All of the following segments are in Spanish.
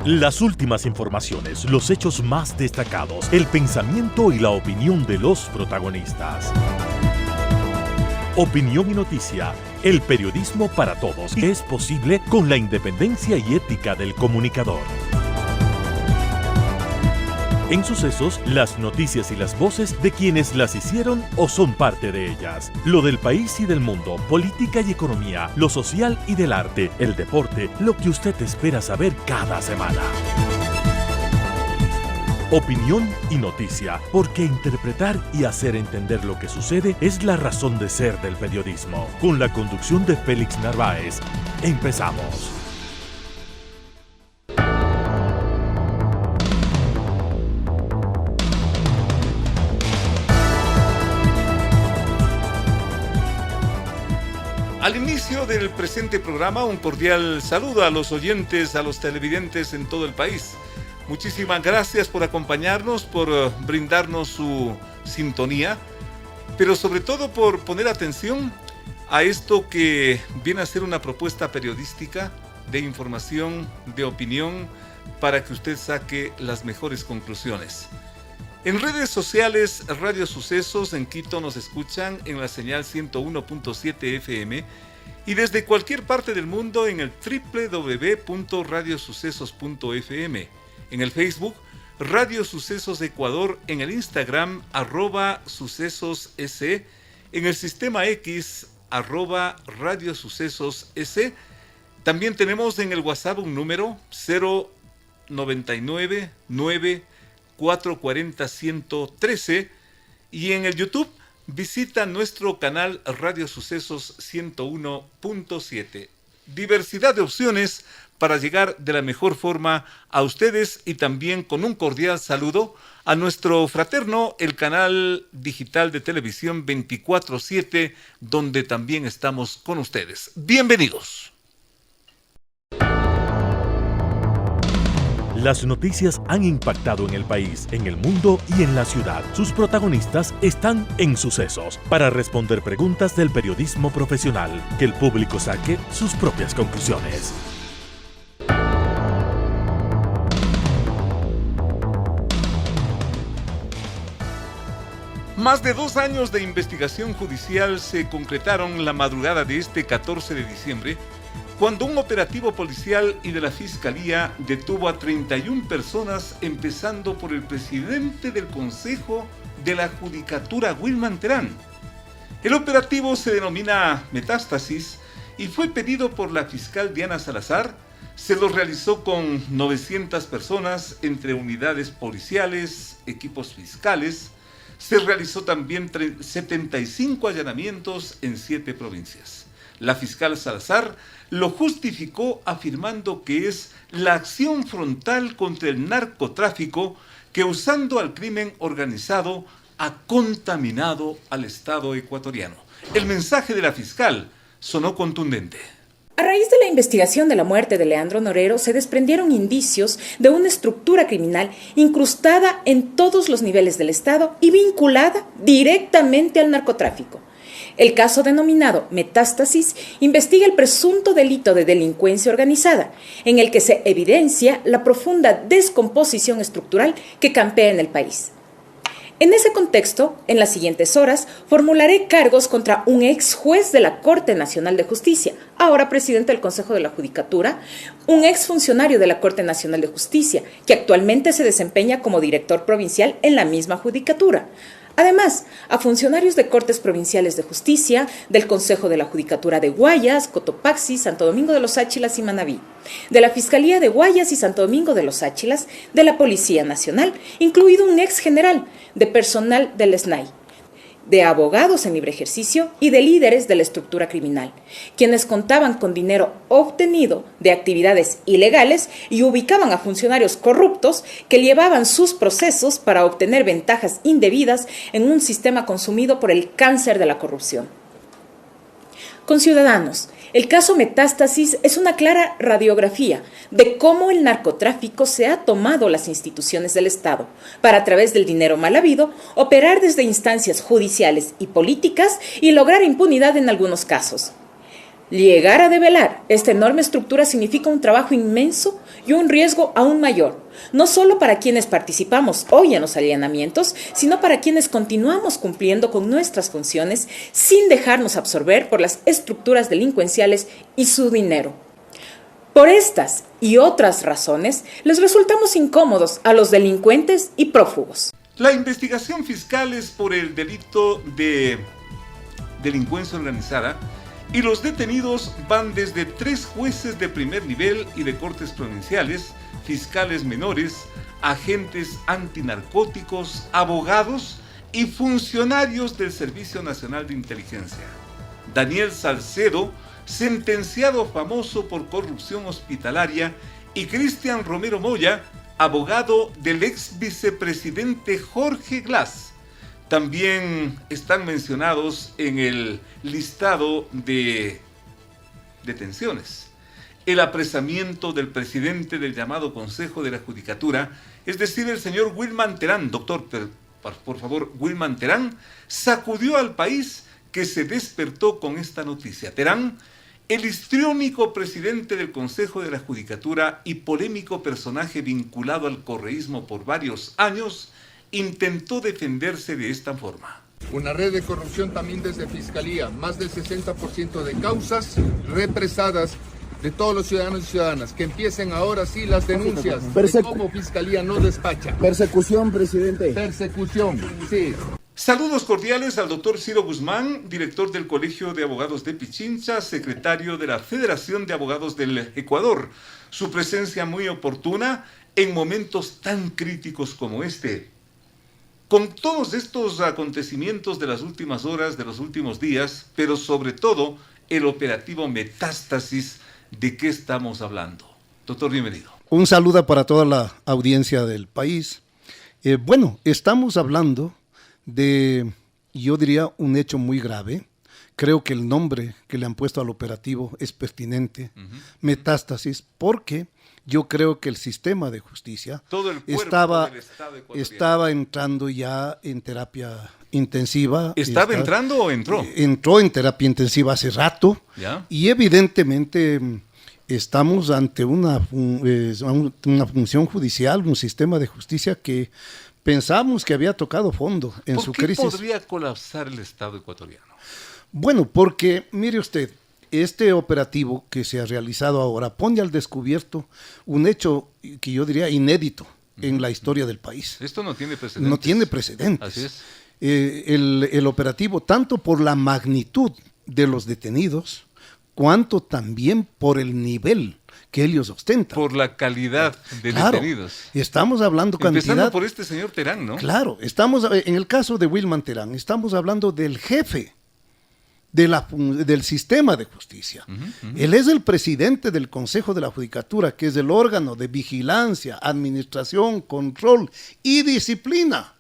Las últimas informaciones, los hechos más destacados, el pensamiento y la opinión de los protagonistas. Opinión y noticia, el periodismo para todos, es posible con la independencia y ética del comunicador. En Sucesos, las noticias y las voces de quienes las hicieron o son parte de ellas. Lo del país y del mundo, política y economía, lo social y del arte, el deporte, lo que usted espera saber cada semana. Opinión y noticia, porque interpretar y hacer entender lo que sucede es la razón de ser del periodismo. Con la conducción de Félix Narváez, empezamos. Al inicio del presente programa, un cordial saludo a los oyentes, a los televidentes en todo el país. Muchísimas gracias por acompañarnos, por brindarnos su sintonía, pero sobre todo por poner atención a esto que viene a ser una propuesta periodística de información, de opinión, para que usted saque las mejores conclusiones. En redes sociales, Radio Sucesos en Quito nos escuchan en la señal 101.7 FM y desde cualquier parte del mundo en el www.radiosucesos.fm. En el Facebook, Radio Sucesos Ecuador, en el Instagram, @sucesosS, en el sistema X, @radiosucesosS. También tenemos en el WhatsApp un número 099 440-113 y en el YouTube visita nuestro canal Radio Sucesos 101.7. Diversidad de opciones para llegar de la mejor forma a ustedes y también con un cordial saludo a nuestro fraterno, el canal digital de televisión 24/7, donde también estamos con ustedes. Bienvenidos. Las noticias han impactado en el país, en el mundo y en la ciudad. Sus protagonistas están en Sucesos para responder preguntas del periodismo profesional, que el público saque sus propias conclusiones. Más de 2 años de investigación judicial se concretaron la madrugada de este 14 de diciembre, cuando un operativo policial y de la Fiscalía detuvo a 31 personas, empezando por el presidente del Consejo de la Judicatura, Wilman Terán. El operativo se denomina Metástasis y fue pedido por la fiscal Diana Salazar. Se lo realizó con 900 personas entre unidades policiales, equipos fiscales. Se realizó también 75 allanamientos en 7 provincias. La fiscal Salazar lo justificó afirmando que es la acción frontal contra el narcotráfico que, usando al crimen organizado, ha contaminado al Estado ecuatoriano. El mensaje de la fiscal sonó contundente. A raíz de la investigación de la muerte de Leandro Norero, se desprendieron indicios de una estructura criminal incrustada en todos los niveles del Estado y vinculada directamente al narcotráfico. El caso denominado Metástasis investiga el presunto delito de delincuencia organizada, en el que se evidencia la profunda descomposición estructural que campea en el país. En ese contexto, en las siguientes horas, formularé cargos contra un ex juez de la Corte Nacional de Justicia, ahora presidente del Consejo de la Judicatura, un ex funcionario de la Corte Nacional de Justicia, que actualmente se desempeña como director provincial en la misma judicatura. Además, a funcionarios de Cortes Provinciales de Justicia, del Consejo de la Judicatura de Guayas, Cotopaxi, Santo Domingo de los Áchilas y Manabí, de la Fiscalía de Guayas y Santo Domingo de los Áchilas, de la Policía Nacional, incluido un ex general, de personal del SNAI, de abogados en libre ejercicio y de líderes de la estructura criminal, quienes contaban con dinero obtenido de actividades ilegales y ubicaban a funcionarios corruptos que llevaban sus procesos para obtener ventajas indebidas en un sistema consumido por el cáncer de la corrupción. Conciudadanos, el caso Metástasis es una clara radiografía de cómo el narcotráfico se ha tomado las instituciones del Estado para, a través del dinero mal habido, operar desde instancias judiciales y políticas y lograr impunidad en algunos casos. Llegar a develar esta enorme estructura significa un trabajo inmenso y un riesgo aún mayor, no solo para quienes participamos hoy en los allanamientos, sino para quienes continuamos cumpliendo con nuestras funciones sin dejarnos absorber por las estructuras delincuenciales y su dinero. Por estas y otras razones, les resultamos incómodos a los delincuentes y prófugos. La investigación fiscal es por el delito de delincuencia organizada y los detenidos van desde 3 jueces de primer nivel y de cortes provinciales, fiscales menores, agentes antinarcóticos, abogados y funcionarios del Servicio Nacional de Inteligencia. Daniel Salcedo, sentenciado famoso por corrupción hospitalaria, y Cristian Romero Moya, abogado del ex vicepresidente Jorge Glass, también están mencionados en el listado de detenciones. El apresamiento del presidente del llamado Consejo de la Judicatura, es decir, el señor Wilman Terán, doctor, por favor, Wilman Terán, sacudió al país que se despertó con esta noticia. Terán, el histriónico presidente del Consejo de la Judicatura y polémico personaje vinculado al correísmo por varios años, intentó defenderse de esta forma. Una red de corrupción también desde Fiscalía, más del 60% de causas represadas de todos los ciudadanos y ciudadanas, que empiecen ahora sí las denuncias de cómo Fiscalía no despacha. Persecución, presidente. Persecución, sí. Saludos cordiales al doctor Ciro Guzmán, director del Colegio de Abogados de Pichincha, secretario de la Federación de Abogados del Ecuador. Su presencia muy oportuna en momentos tan críticos como este. Con todos estos acontecimientos de las últimas horas, de los últimos días, pero sobre todo el operativo Metástasis, ¿de qué estamos hablando? Doctor, bienvenido. Un saludo para toda la audiencia del país. Bueno, estamos hablando de, yo diría, un hecho muy grave. Creo que el nombre que le han puesto al operativo es pertinente, Metástasis, porque yo creo que el sistema de justicia todo el cuerpo estaba del Estado ecuatoriano entrando ya en terapia intensiva. ¿Estaba entrando o entró? Entró en terapia intensiva hace rato. ¿Ya? Y evidentemente estamos ante una función judicial, un sistema de justicia que pensamos que había tocado fondo en su crisis. ¿Por qué podría colapsar el Estado ecuatoriano? Bueno, porque, mire usted, este operativo que se ha realizado ahora pone al descubierto un hecho que yo diría inédito en la historia del país. Esto no tiene precedentes. No tiene precedentes. Así es. El operativo, tanto por la magnitud de los detenidos, cuanto también por el nivel que ellos ostentan. Por la calidad de detenidos. Estamos hablando Empezando por este señor Terán, ¿no? Claro, en el caso de Wilman Terán, estamos hablando del jefe del sistema de justicia. Él es el presidente del Consejo de la Judicatura, que es el órgano de vigilancia, administración, control y disciplina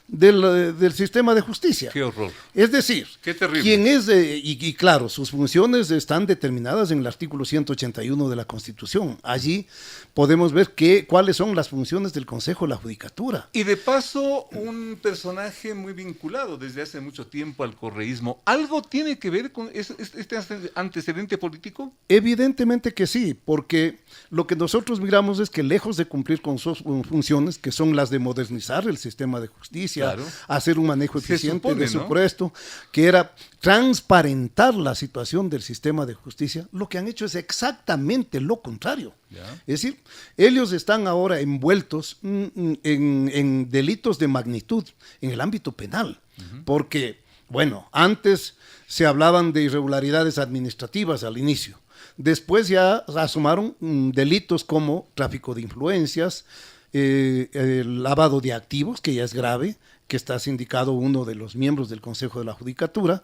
del sistema de justicia. Qué horror. Es decir, qué terrible. Quien es, y claro, sus funciones están determinadas en el artículo 181 de la Constitución. Allí podemos ver cuáles son las funciones del Consejo de la Judicatura. Y de paso, un personaje muy vinculado desde hace mucho tiempo al correísmo. ¿Algo tiene que ver con este antecedente político? Evidentemente que sí, porque lo que nosotros miramos es que lejos de cumplir con sus funciones, que son las de modernizar el sistema de justicia, claro, hacer un manejo eficiente de su presto, que era transparentar la situación del sistema de justicia, lo que han hecho es exactamente lo contrario. ¿Ya? Es decir, ellos están ahora envueltos en delitos de magnitud en el ámbito penal, porque, bueno, antes se hablaban de irregularidades administrativas al inicio, después ya asumaron delitos como tráfico de influencias, el lavado de activos, que ya es grave, que está sindicado uno de los miembros del Consejo de la Judicatura,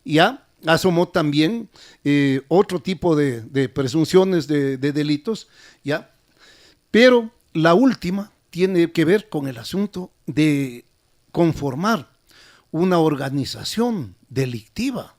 ya asomó también otro tipo de presunciones de delitos, ya, pero la última tiene que ver con el asunto de conformar una organización delictiva.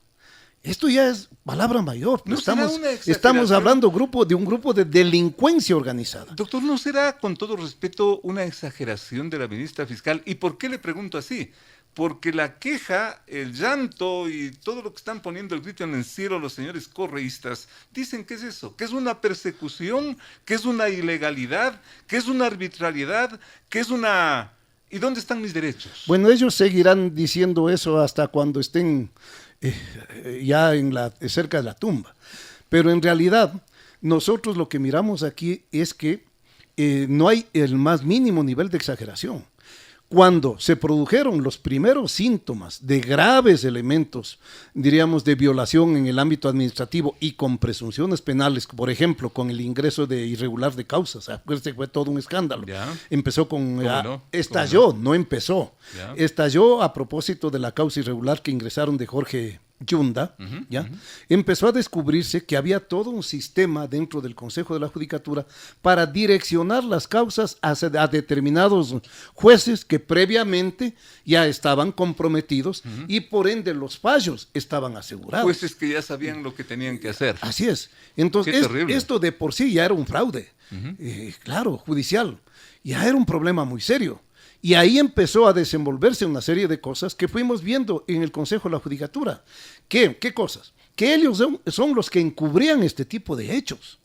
Esto ya es palabra mayor. ¿No estamos hablando de un grupo de delincuencia organizada. Doctor, ¿no será, con todo respeto, una exageración de la ministra fiscal? ¿Y por qué le pregunto así? porque la queja, el llanto y todo lo que están poniendo el grito en el cielo los señores correístas, dicen que es eso, que es una persecución, que es una ilegalidad, que es una arbitrariedad, que es una... ¿Y dónde están mis derechos? Bueno, ellos seguirán diciendo eso hasta cuando estén ya cerca de la tumba. Pero en realidad, nosotros lo que miramos aquí es que no hay el más mínimo nivel de exageración. Cuando se produjeron los primeros síntomas de graves elementos, diríamos, de violación en el ámbito administrativo y con presunciones penales, por ejemplo, con el ingreso de irregular de causas, acuérdense que fue todo un escándalo. Ya. Empezó con... estalló, no empezó. Ya. Estalló a propósito de la causa irregular que ingresaron de Jorge Yunda, empezó a descubrirse que había todo un sistema dentro del Consejo de la Judicatura para direccionar las causas a determinados jueces que previamente ya estaban comprometidos y por ende los fallos estaban asegurados. Jueces que ya sabían lo que tenían que hacer. Así es. Entonces, esto de por sí ya era un fraude, claro, judicial, ya era un problema muy serio. Y ahí empezó a desenvolverse una serie de cosas que fuimos viendo en el Consejo de la Judicatura. ¿Qué cosas? Que ellos son los que encubrían este tipo de hechos.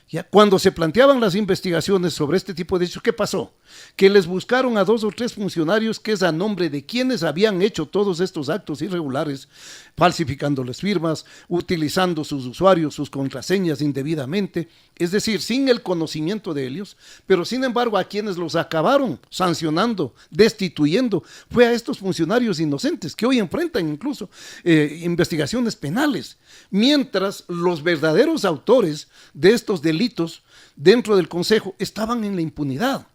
Ya, cuando se planteaban las investigaciones sobre este tipo de hechos, ¿qué pasó? Que les buscaron a 2 o 3 funcionarios que es a nombre de quienes habían hecho todos estos actos irregulares, falsificándoles firmas, utilizando sus usuarios, sus contraseñas indebidamente, es decir, sin el conocimiento de ellos, pero sin embargo a quienes los acabaron sancionando, destituyendo, fue a estos funcionarios inocentes que hoy enfrentan incluso investigaciones penales, mientras los verdaderos autores de estos delitos dentro del Consejo estaban en la impunidad.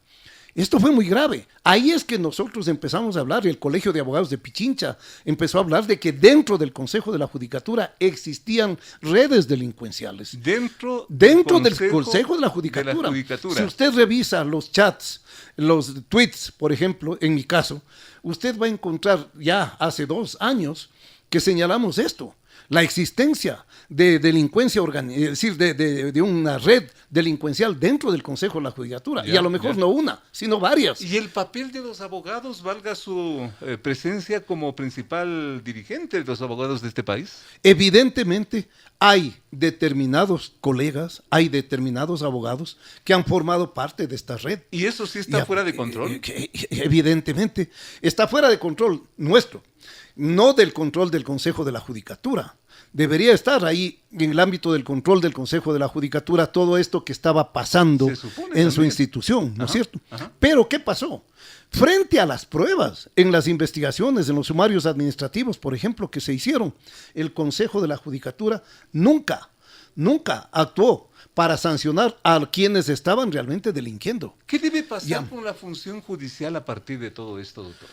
Esto fue muy grave. Ahí es que nosotros empezamos a hablar, y el Colegio de Abogados de Pichincha empezó a hablar de que dentro del Consejo de la Judicatura existían redes delincuenciales. Dentro del Consejo de la Judicatura. Si usted revisa los chats, los tweets, por ejemplo, en mi caso, usted va a encontrar ya hace 2 años que señalamos esto. La existencia de delincuencia organizada, es decir, de una red delincuencial dentro del Consejo de la Judicatura, y a lo mejor no una, sino varias. ¿Y el papel de los abogados, valga su presencia como principal dirigente de los abogados de este país? Evidentemente hay determinados colegas, hay determinados abogados que han formado parte de esta red. ¿Y eso sí está fuera de control? Evidentemente, está fuera de control nuestro, no del control del Consejo de la Judicatura. Debería estar ahí en el ámbito del control del Consejo de la Judicatura todo esto que estaba pasando en su institución, ¿no es cierto? Pero ¿qué pasó? Frente a las pruebas, en las investigaciones, en los sumarios administrativos, por ejemplo, que se hicieron, el Consejo de la Judicatura nunca actuó para sancionar a quienes estaban realmente delinquiendo. ¿Qué debe pasar con la función judicial a partir de todo esto, doctor?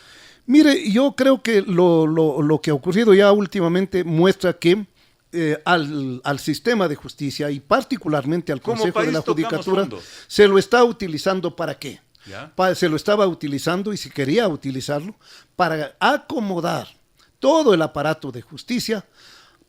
Mire, yo creo que lo que ha ocurrido ya últimamente muestra que al sistema de justicia y particularmente al Consejo de la Judicatura se lo está utilizando ¿para qué? Se lo estaba utilizando y se quería utilizarlo para acomodar todo el aparato de justicia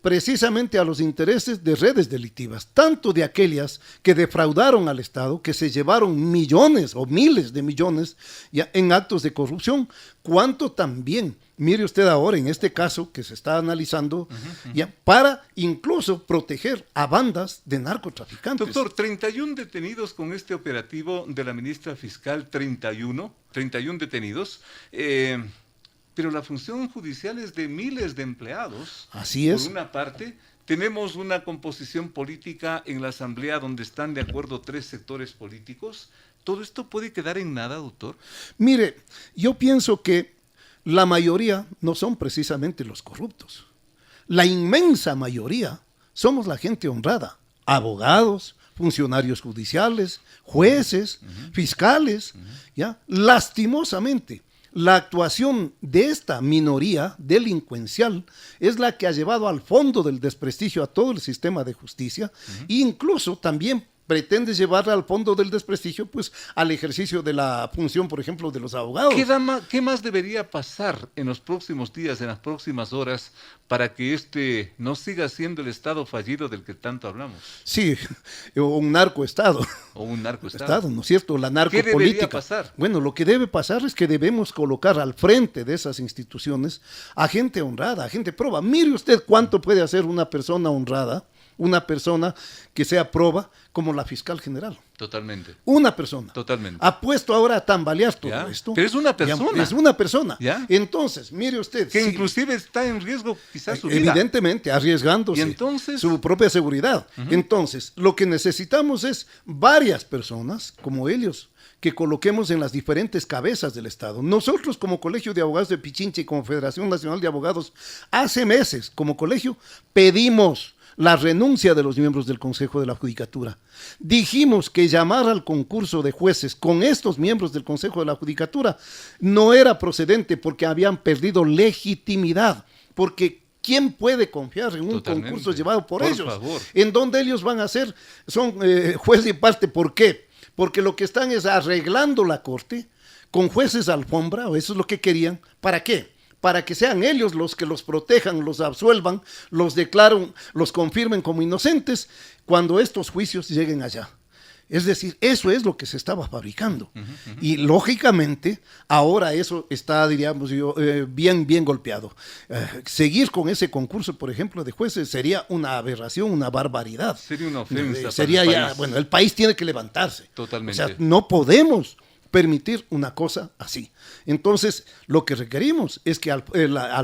precisamente a los intereses de redes delictivas, tanto de aquellas que defraudaron al Estado, que se llevaron millones o miles de millones ya en actos de corrupción, cuanto también, mire usted ahora en este caso que se está analizando, ya para incluso proteger a bandas de narcotraficantes. Doctor, 31 detenidos con este operativo de la ministra fiscal, 31 detenidos, pero la función judicial es de miles de empleados. Así es. Por una parte, tenemos una composición política en la Asamblea donde están de acuerdo 3 sectores políticos. ¿Todo esto puede quedar en nada, doctor? Mire, yo pienso que la mayoría no son precisamente los corruptos. La inmensa mayoría somos la gente honrada, abogados, funcionarios judiciales, jueces, fiscales, ¿ya? Lastimosamente, la actuación de esta minoría delincuencial es la que ha llevado al fondo del desprestigio a todo el sistema de justicia e incluso también pretendes llevarla al fondo del desprestigio, pues al ejercicio de la función, por ejemplo, de los abogados. ¿Qué más debería pasar en los próximos días, en las próximas horas, para que este no siga siendo el Estado fallido del que tanto hablamos? Sí, un narcoestado. O un narcoestado. ¿No es cierto? La narcopolítica. ¿Qué debería pasar? Bueno, lo que debe pasar es que debemos colocar al frente de esas instituciones a gente honrada, a gente proba. Mire usted cuánto puede hacer una persona honrada, una persona que sea proba como la fiscal general. Totalmente. Una persona. Totalmente. Ha puesto ahora a tambalear todo ¿Ya? esto. Pero es una persona. Ya, es una persona. ¿Ya? Entonces, mire usted. Que inclusive está en riesgo quizás su vida. Evidentemente, arriesgándose. ¿Y entonces? Su propia seguridad. Entonces, lo que necesitamos es varias personas como ellos que coloquemos en las diferentes cabezas del Estado. Nosotros como Colegio de Abogados de Pichincha y como Federación Nacional de Abogados, hace meses como colegio pedimos la renuncia de los miembros del Consejo de la Judicatura. Dijimos que llamar al concurso de jueces con estos miembros del Consejo de la Judicatura no era procedente porque habían perdido legitimidad, porque ¿quién puede confiar en un concurso llevado por ellos? Favor. En donde ellos van a ser, son juez y parte. ¿Por qué? Porque lo que están es arreglando la corte con jueces alfombra, o eso es lo que querían. ¿Para qué? Para que sean ellos los que los protejan, los absuelvan, los declaren, los confirmen como inocentes cuando estos juicios lleguen allá. Es decir, eso es lo que se estaba fabricando. Y lógicamente, ahora eso está, diríamos yo, bien golpeado. Seguir con ese concurso, por ejemplo, de jueces sería una aberración, una barbaridad. Sería una ofensa. Sería para el ya, país. el país tiene que levantarse. Totalmente. O sea, no podemos permitir una cosa así. Entonces, lo que requerimos es que al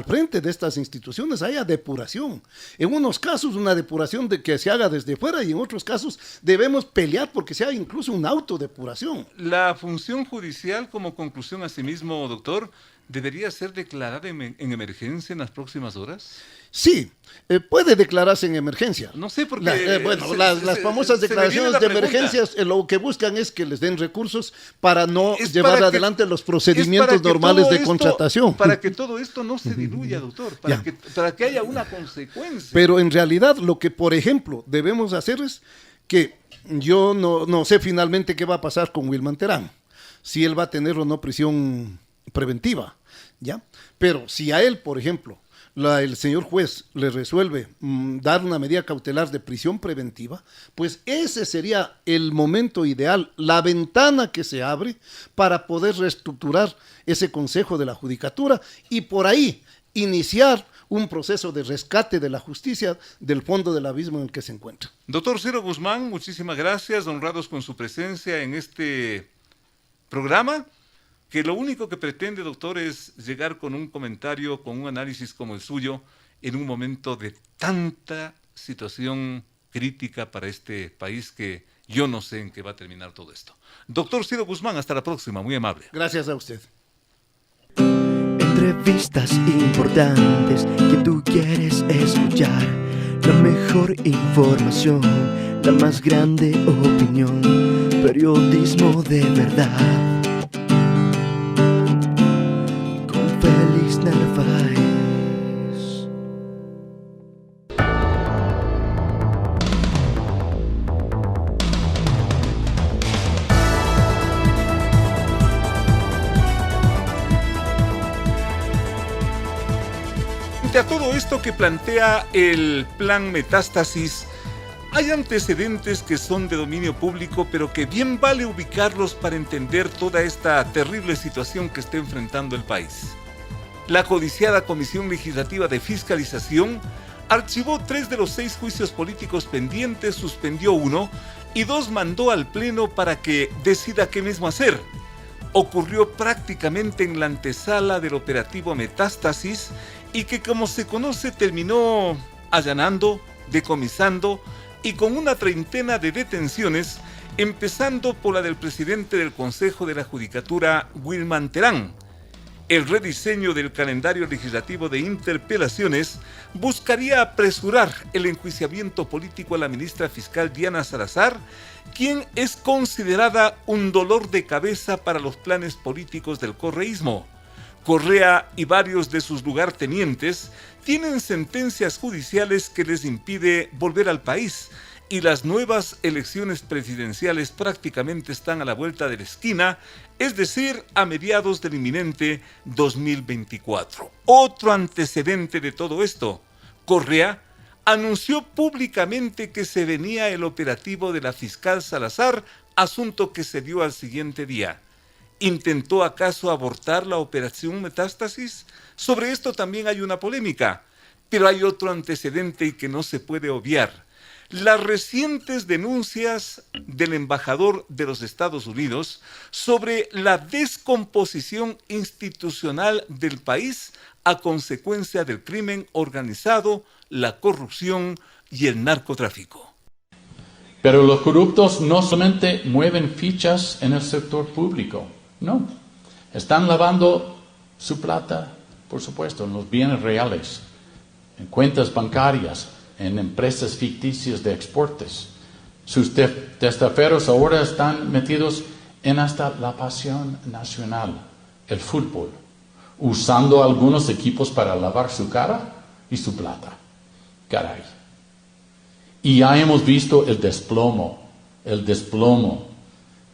frente de estas instituciones haya depuración. En unos casos, una depuración de que se haga desde fuera, y en otros casos debemos pelear porque se haga incluso una autodepuración. La función judicial, como conclusión asimismo, doctor, ¿debería ser declarada en emergencia en las próximas horas? Sí, puede declararse en emergencia. No sé por qué. Las famosas declaraciones de emergencias lo que buscan es que les den recursos para no llevar adelante los procedimientos normales de contratación. Para que todo esto no se diluya, doctor, para que haya una consecuencia. Pero en realidad lo que, por ejemplo, debemos hacer es que yo no sé finalmente qué va a pasar con Wilman Terán, si él va a tener o no prisión preventiva, ¿ya? Pero si a él, por ejemplo, el señor juez le resuelve dar una medida cautelar de prisión preventiva, pues ese sería el momento ideal, la ventana que se abre para poder reestructurar ese Consejo de la Judicatura y por ahí iniciar un proceso de rescate de la justicia del fondo del abismo en el que se encuentra. Doctor Ciro Guzmán, muchísimas gracias, honrados con su presencia en este programa, que lo único que pretende, doctor, es llegar con un comentario, con un análisis como el suyo, en un momento de tanta situación crítica para este país que yo no sé en qué va a terminar todo esto. Doctor Ciro Guzmán, hasta la próxima, muy amable. Gracias a usted. Entrevistas importantes que tú quieres escuchar, la mejor información, la más grande opinión, periodismo de verdad. Narváez. Frente a todo esto que plantea el plan Metástasis, hay antecedentes que son de dominio público, pero que bien vale ubicarlos para entender toda esta terrible situación que está enfrentando el país. La codiciada Comisión Legislativa de Fiscalización archivó 3 de los 6 juicios políticos pendientes, suspendió 1 y 2 mandó al Pleno para que decida qué mismo hacer. Ocurrió prácticamente en la antesala del operativo Metástasis y que, como se conoce, terminó allanando, decomisando y con una treintena de detenciones, empezando por la del presidente del Consejo de la Judicatura, Wilman Terán. El rediseño del calendario legislativo de interpelaciones buscaría apresurar el enjuiciamiento político a la ministra fiscal Diana Salazar, quien es considerada un dolor de cabeza para los planes políticos del correísmo. Correa y varios de sus lugartenientes tienen sentencias judiciales que les impide volver al país, y las nuevas elecciones presidenciales prácticamente están a la vuelta de la esquina, es decir, a mediados del inminente 2024. Otro antecedente de todo esto, Correa anunció públicamente que se venía el operativo de la fiscal Salazar, asunto que se dio al siguiente día. ¿Intentó acaso abortar la operación Metástasis? Sobre esto también hay una polémica, pero hay otro antecedente y que no se puede obviar. Las recientes denuncias del embajador de los Estados Unidos sobre la descomposición institucional del país a consecuencia del crimen organizado, la corrupción y el narcotráfico. Pero los corruptos no solamente mueven fichas en el sector público, no. Están lavando su plata, por supuesto, en los bienes reales, en cuentas bancarias, en empresas ficticias de exportes. Sus testaferros ahora están metidos en hasta la pasión nacional, el fútbol, usando algunos equipos para lavar su cara y su plata. Caray. Y ya hemos visto el desplomo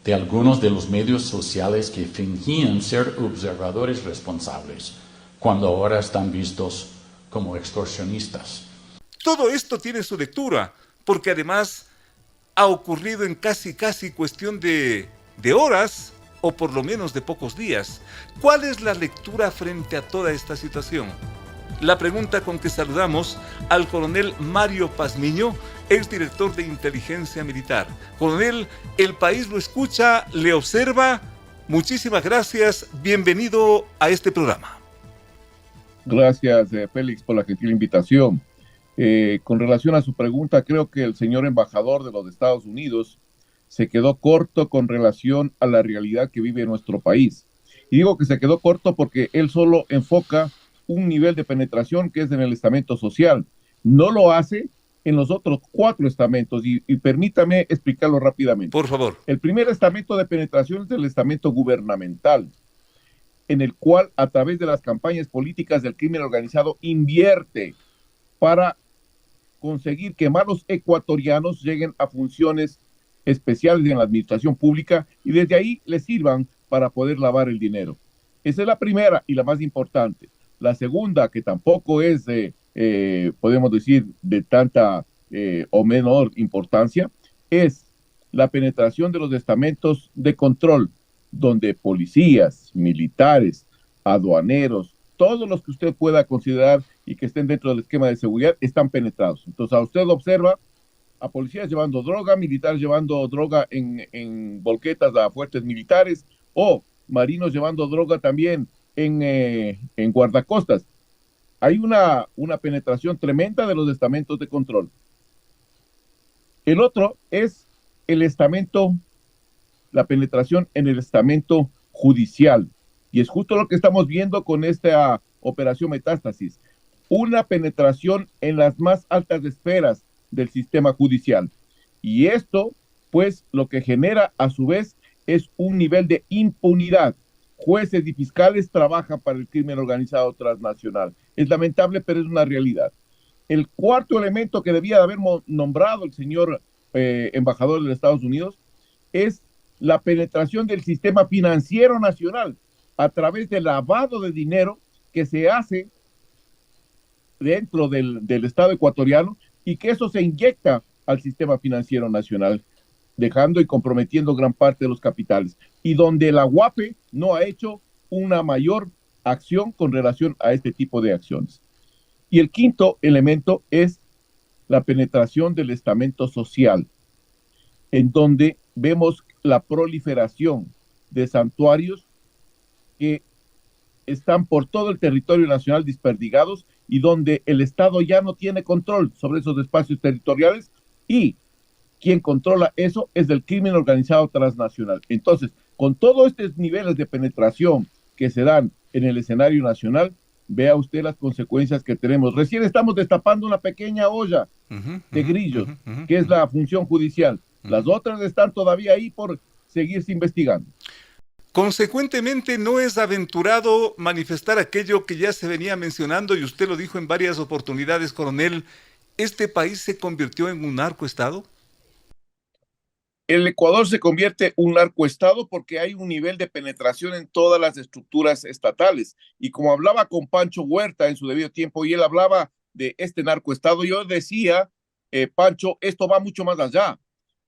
de algunos de los medios sociales que fingían ser observadores responsables, cuando ahora están vistos como extorsionistas. Todo esto tiene su lectura, porque además ha ocurrido en casi cuestión de horas, o por lo menos de pocos días. ¿Cuál es la lectura frente a toda esta situación? La pregunta con que saludamos al coronel Mario Pazmiño, exdirector de Inteligencia Militar. Coronel, el país lo escucha, le observa. Muchísimas gracias, bienvenido a este programa. Gracias, Félix, por la gentil invitación. Con relación a su pregunta, creo que el señor embajador de los Estados Unidos se quedó corto con relación a la realidad que vive nuestro país. Y digo que se quedó corto porque él solo enfoca un nivel de penetración que es en el estamento social. No lo hace en los otros 4 estamentos y permítame explicarlo rápidamente. Por favor. El primer estamento de penetración es el estamento gubernamental, en el cual a través de las campañas políticas del crimen organizado invierte para conseguir que malos ecuatorianos lleguen a funciones especiales en la administración pública y desde ahí les sirvan para poder lavar el dinero. Esa es la primera y la más importante. La segunda, que tampoco es, podemos decir, de tanta o menor importancia, es la penetración de los estamentos de control, donde policías, militares, aduaneros, todos los que usted pueda considerar y que estén dentro del esquema de seguridad están penetrados. Entonces, a usted observa a policías llevando droga, militares llevando droga en volquetas a fuertes militares, o marinos llevando droga también en guardacostas. Hay una penetración tremenda de los estamentos de control. El otro es el estamento, la penetración en el estamento judicial. Y es justo lo que estamos viendo con esta operación Metástasis. Una penetración en las más altas esferas del sistema judicial. Y esto, pues, lo que genera a su vez es un nivel de impunidad. Jueces y fiscales trabajan para el crimen organizado transnacional. Es lamentable, pero es una realidad. El cuarto elemento que debía haber nombrado el señor embajador de los Estados Unidos es la penetración del sistema financiero nacional a través del lavado de dinero que se hace dentro del Estado ecuatoriano y que eso se inyecta al sistema financiero nacional, dejando y comprometiendo gran parte de los capitales, y donde la UAPE no ha hecho una mayor acción con relación a este tipo de acciones. Y el quinto elemento es la penetración del estamento social, en donde vemos la proliferación de santuarios que están por todo el territorio nacional desperdigados y donde el Estado ya no tiene control sobre esos espacios territoriales, y quien controla eso es el crimen organizado transnacional. Entonces, con todos estos niveles de penetración que se dan en el escenario nacional, vea usted las consecuencias que tenemos. Recién estamos destapando una pequeña olla de grillos, que es la función judicial. Las otras están todavía ahí por seguirse investigando. Consecuentemente, no es aventurado manifestar aquello que ya se venía mencionando, y usted lo dijo en varias oportunidades, coronel. ¿Este país se convirtió en un narcoestado? El Ecuador se convierte en un narcoestado porque hay un nivel de penetración en todas las estructuras estatales. Y como hablaba con Pancho Huerta en su debido tiempo, y él hablaba de este narcoestado, yo decía, Pancho, esto va mucho más allá.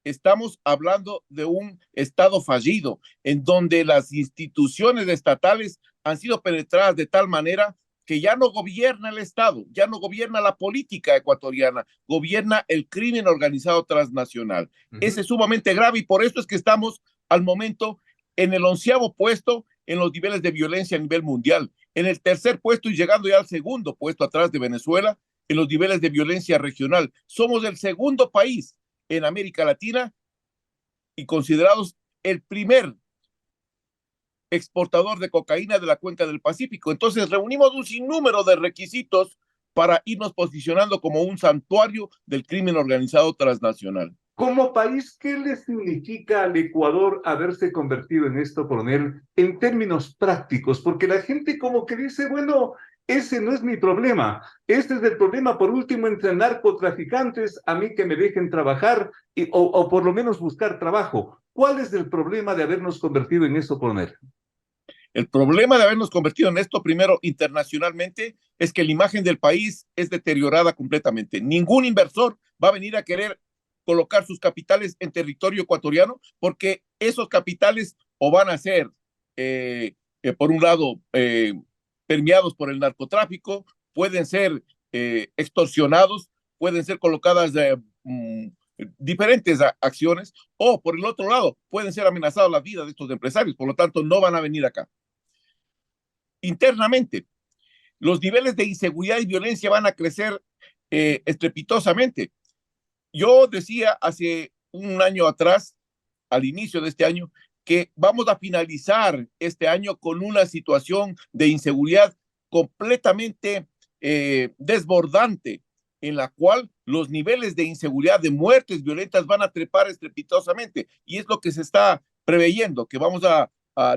Estamos hablando de un estado fallido, en donde las instituciones estatales han sido penetradas de tal manera que ya no gobierna el Estado, ya no gobierna la política ecuatoriana, gobierna el crimen organizado transnacional. Ese es sumamente grave y por eso es que estamos al momento en el 11º puesto en los niveles de violencia a nivel mundial, en el 3er puesto y llegando ya al 2º puesto atrás de Venezuela en los niveles de violencia regional. Somos el 2º país en América Latina y considerados el primer exportador de cocaína de la cuenca del Pacífico. Entonces reunimos un sinnúmero de requisitos para irnos posicionando como un santuario del crimen organizado transnacional. Como país, ¿qué le significa al Ecuador haberse convertido en esto, coronel, en términos prácticos? Porque la gente como que dice, bueno, ese no es mi problema, este es el problema, por último, entre narcotraficantes, a mí que me dejen trabajar o por lo menos buscar trabajo. ¿Cuál es el problema de habernos convertido en eso, coronel? El problema de habernos convertido en esto, primero, internacionalmente, es que la imagen del país es deteriorada completamente. Ningún inversor va a venir a querer colocar sus capitales en territorio ecuatoriano porque esos capitales o van a ser, por un lado, permeados por el narcotráfico, pueden ser extorsionados, pueden ser colocadas diferentes acciones, o por el otro lado, pueden ser amenazadas la vida de estos empresarios, por lo tanto, no van a venir acá. Internamente, los niveles de inseguridad y violencia van a crecer estrepitosamente. Yo decía hace un año atrás, al inicio de este año, que vamos a finalizar este año con una situación de inseguridad completamente desbordante, en la cual los niveles de inseguridad, de muertes violentas van a trepar estrepitosamente. Y es lo que se está preveyendo, que vamos a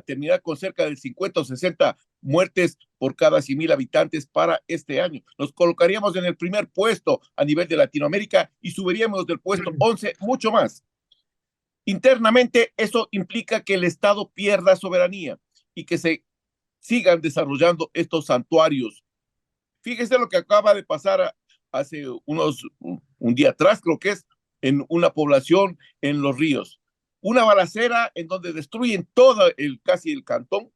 terminar con cerca del 50 o 60 muertes por cada 100,000 habitantes para este año. Nos colocaríamos en el primer puesto a nivel de Latinoamérica y subiríamos del puesto 11 mucho más. Internamente, eso implica que el Estado pierda soberanía y que se sigan desarrollando estos santuarios. Fíjese lo que acaba de pasar hace un día atrás, creo que es, en una población en Los Ríos. Una balacera en donde destruyen casi el cantón,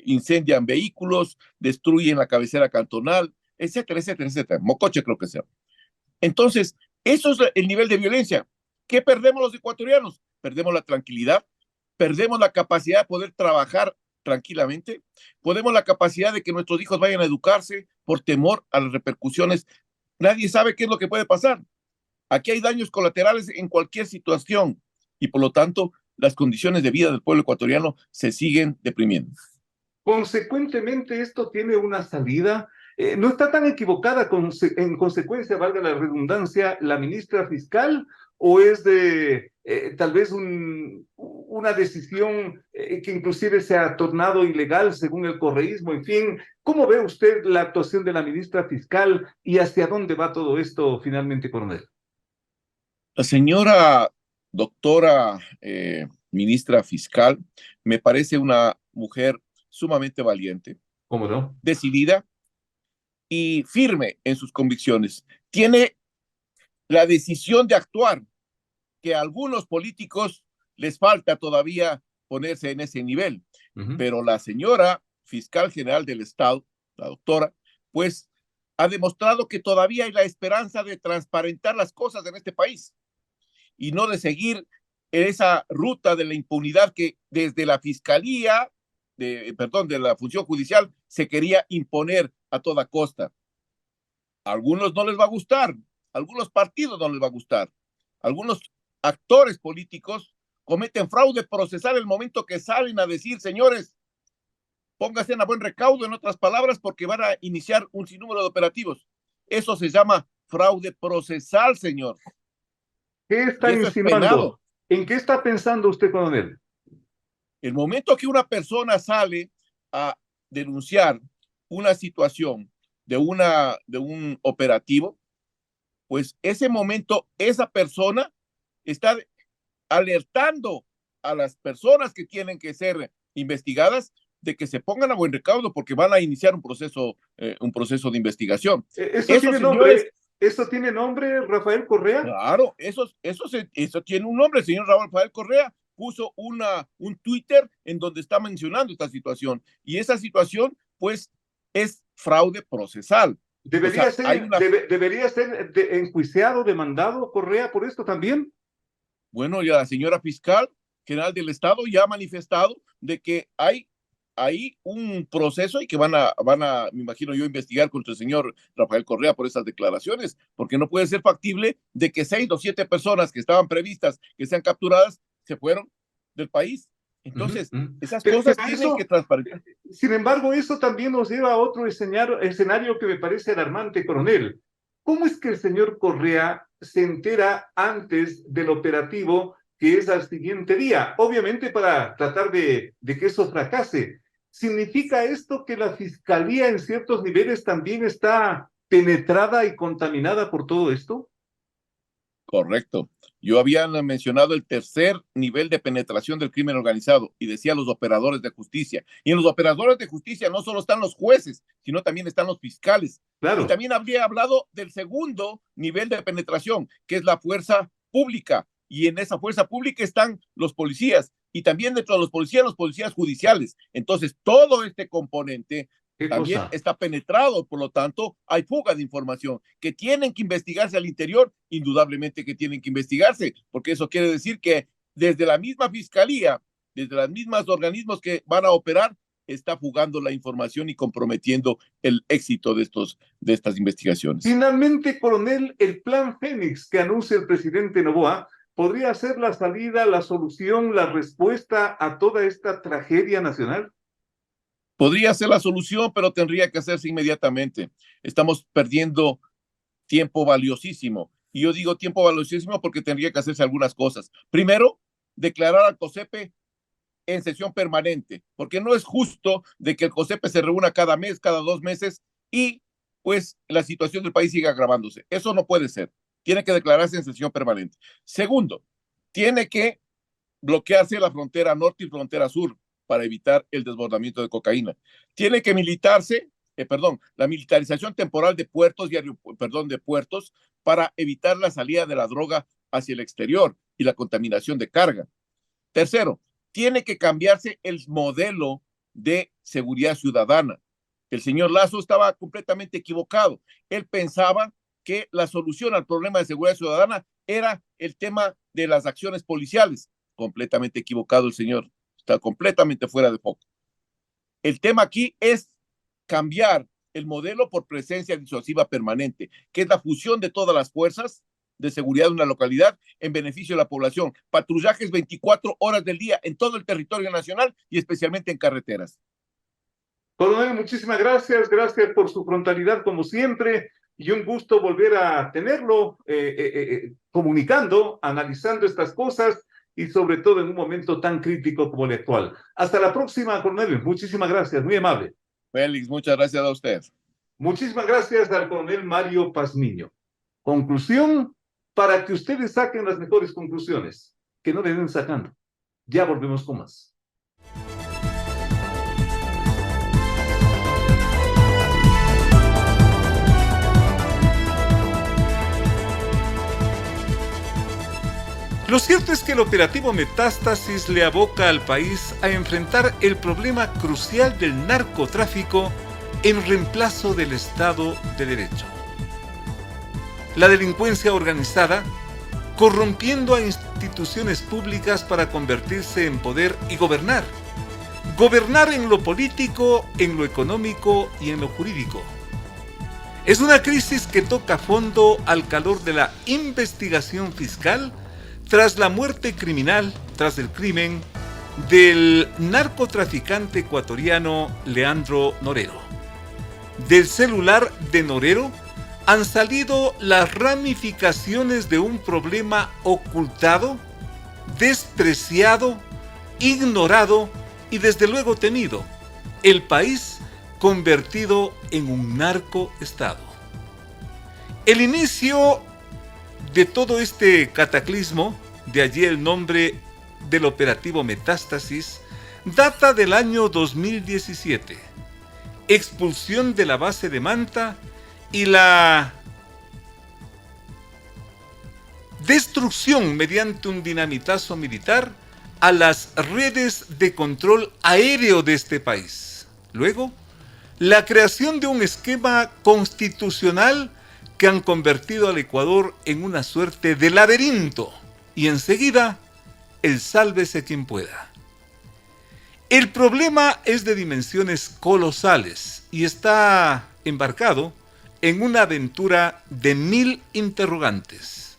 incendian vehículos, destruyen la cabecera cantonal, etcétera, etcétera, etcétera. Mocoche creo que sea. Entonces, eso es el nivel de violencia. ¿Qué perdemos los ecuatorianos? Perdemos la tranquilidad, perdemos la capacidad de poder trabajar tranquilamente, perdemos la capacidad de que nuestros hijos vayan a educarse por temor a las repercusiones. Nadie sabe qué es lo que puede pasar. Aquí hay daños colaterales en cualquier situación y por lo tanto las condiciones de vida del pueblo ecuatoriano se siguen deprimiendo. Consecuentemente, esto tiene una salida. ¿No está tan equivocada en consecuencia, valga la redundancia, la ministra fiscal? ¿O es de tal vez una decisión que inclusive se ha tornado ilegal según el correísmo? En fin, ¿cómo ve usted la actuación de la ministra fiscal y hacia dónde va todo esto finalmente, coronel? La señora doctora ministra fiscal me parece una mujer sumamente valiente, ¿Cómo no? decidida y firme en sus convicciones. Tiene la decisión de actuar, que a algunos políticos les falta todavía ponerse en ese nivel. Pero la señora fiscal general del Estado, la doctora, pues ha demostrado que todavía hay la esperanza de transparentar las cosas en este país y no de seguir esa ruta de la impunidad que desde la fiscalía, de la función judicial, se quería imponer a toda costa. A algunos no les va a gustar, a algunos partidos no les va a gustar, algunos actores políticos cometen fraude procesal el momento que salen a decir, señores, pónganse a buen recaudo, en otras palabras, porque van a iniciar un sinnúmero de operativos. Eso se llama fraude procesal, señor. ¿Qué está insinuando? ¿En qué está pensando usted, coronel? El momento que una persona sale a denunciar una situación de un operativo, pues ese momento, esa persona está alertando a las personas que tienen que ser investigadas de que se pongan a buen recaudo porque van a iniciar un proceso de investigación. ¿Eso tiene nombre, Rafael Correa? Claro, eso tiene un nombre. El señor Rafael Correa puso un Twitter en donde está mencionando esta situación, y esa situación pues es fraude procesal. ¿Debería ser enjuiciado, demandado Correa por esto también? Bueno, ya la señora fiscal general del Estado ya ha manifestado de que hay un proceso y que van a, me imagino yo, investigar contra el señor Rafael Correa por esas declaraciones, porque no puede ser factible de que 6 o 7 personas que estaban previstas que sean capturadas se fueron del país. Entonces, esas cosas tienen que transparentar. Sin embargo, eso también nos lleva a otro escenario que me parece alarmante, coronel. ¿Cómo es que el señor Correa se entera antes del operativo que es al siguiente día? Obviamente para tratar de que eso fracase. ¿Significa esto que la fiscalía en ciertos niveles también está penetrada y contaminada por todo esto? Correcto. Yo había mencionado el tercer nivel de penetración del crimen organizado y decía los operadores de justicia. Y en los operadores de justicia no solo están los jueces, sino también están los fiscales. Claro. Y también habría hablado del segundo nivel de penetración, que es la fuerza pública. Y en esa fuerza pública están los policías. Y también dentro de los policías judiciales. Entonces, todo este componente también está penetrado, por lo tanto, hay fuga de información que tienen que investigarse al interior, indudablemente que tienen que investigarse, porque eso quiere decir que desde la misma fiscalía, desde los mismos organismos que van a operar, está fugando la información y comprometiendo el éxito de estas investigaciones. Finalmente, coronel, el plan Fénix que anuncia el presidente Noboa podría ser la salida, la solución, la respuesta a toda esta tragedia nacional. Podría ser la solución, pero tendría que hacerse inmediatamente. Estamos perdiendo tiempo valiosísimo. Y yo digo tiempo valiosísimo porque tendría que hacerse algunas cosas. Primero, declarar al COSEPE en sesión permanente, porque no es justo de que el COSEPE se reúna cada mes, cada 2 meses, y pues la situación del país siga agravándose. Eso no puede ser. Tiene que declararse en sesión permanente. Segundo, tiene que bloquearse la frontera norte y frontera sur para evitar el desbordamiento de cocaína. Tiene que la militarización temporal de puertos para evitar la salida de la droga hacia el exterior y la contaminación de carga. Tercero, tiene que cambiarse el modelo de seguridad ciudadana. El señor Lazo estaba completamente equivocado. Él pensaba que la solución al problema de seguridad ciudadana era el tema de las acciones policiales. Completamente equivocado el señor. Está completamente fuera de foco. El tema aquí es cambiar el modelo por presencia disuasiva permanente, que es la fusión de todas las fuerzas de seguridad de una localidad en beneficio de la población. Patrullajes 24 horas del día en todo el territorio nacional y especialmente en carreteras. Coronel, muchísimas gracias. Gracias por su frontalidad como siempre y un gusto volver a tenerlo comunicando, analizando estas cosas y sobre todo en un momento tan crítico como el actual. Hasta la próxima, coronel. Muchísimas gracias, muy amable. Félix, muchas gracias a usted. Muchísimas gracias al coronel Mario Pazmiño. Conclusión, para que ustedes saquen las mejores conclusiones, que no le den sacando. Ya volvemos con más. Lo cierto es que el operativo Metástasis le aboca al país a enfrentar el problema crucial del narcotráfico en reemplazo del Estado de Derecho. La delincuencia organizada, corrompiendo a instituciones públicas para convertirse en poder y gobernar. Gobernar en lo político, en lo económico y en lo jurídico. Es una crisis que toca fondo al calor de la investigación fiscal tras la muerte criminal, tras el crimen del narcotraficante ecuatoriano Leandro Norero. Del celular de Norero han salido las ramificaciones de un problema ocultado, despreciado, ignorado y desde luego temido. El país convertido en un narcoestado. El inicio de todo este cataclismo de allí el nombre del operativo Metástasis, data del año 2017. Expulsión de la base de Manta y la destrucción mediante un dinamitazo militar a las redes de control aéreo de este país. Luego, la creación de un esquema constitucional que han convertido al Ecuador en una suerte de laberinto. Y enseguida, el sálvese quien pueda. El problema es de dimensiones colosales y está embarcado en una aventura de 1000 interrogantes.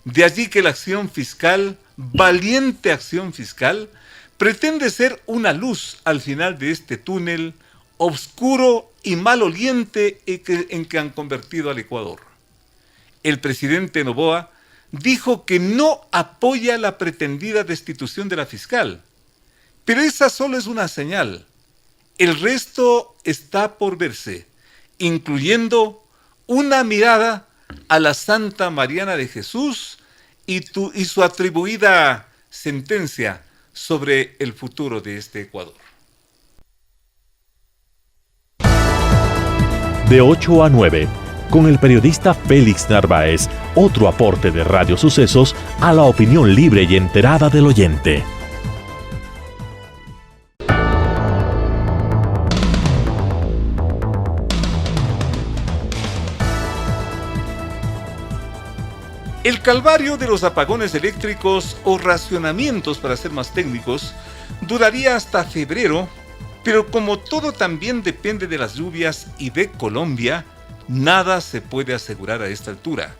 De allí que la acción fiscal, valiente acción fiscal, pretende ser una luz al final de este túnel oscuro y maloliente en que han convertido al Ecuador. El presidente Noboa dijo que no apoya la pretendida destitución de la fiscal, pero esa solo es una señal. El resto está por verse, incluyendo una mirada a la Santa Mariana de Jesús y su atribuida sentencia sobre el futuro de este Ecuador. De 8 a 9, con el periodista Félix Narváez, otro aporte de Radio Sucesos a la opinión libre y enterada del oyente. El calvario de los apagones eléctricos o racionamientos, para ser más técnicos, duraría hasta febrero, pero como todo también depende de las lluvias y de Colombia, nada se puede asegurar a esta altura.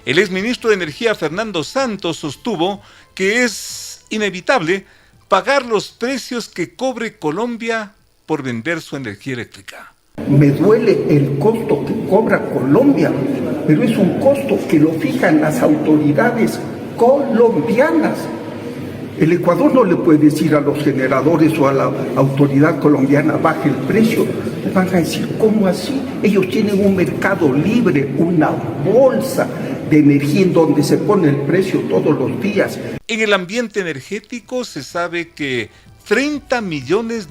El exministro de Energía Fernando Santos sostuvo que es inevitable pagar los precios que cobre Colombia por vender su energía eléctrica. Me duele el costo que cobra Colombia, pero es un costo que lo fijan las autoridades colombianas. El Ecuador no le puede decir a los generadores o a la autoridad colombiana baje el precio. Le van a decir, ¿cómo así? Ellos tienen un mercado libre, una bolsa de energía en donde se pone el precio todos los días. En el ambiente energético se sabe que $30 millones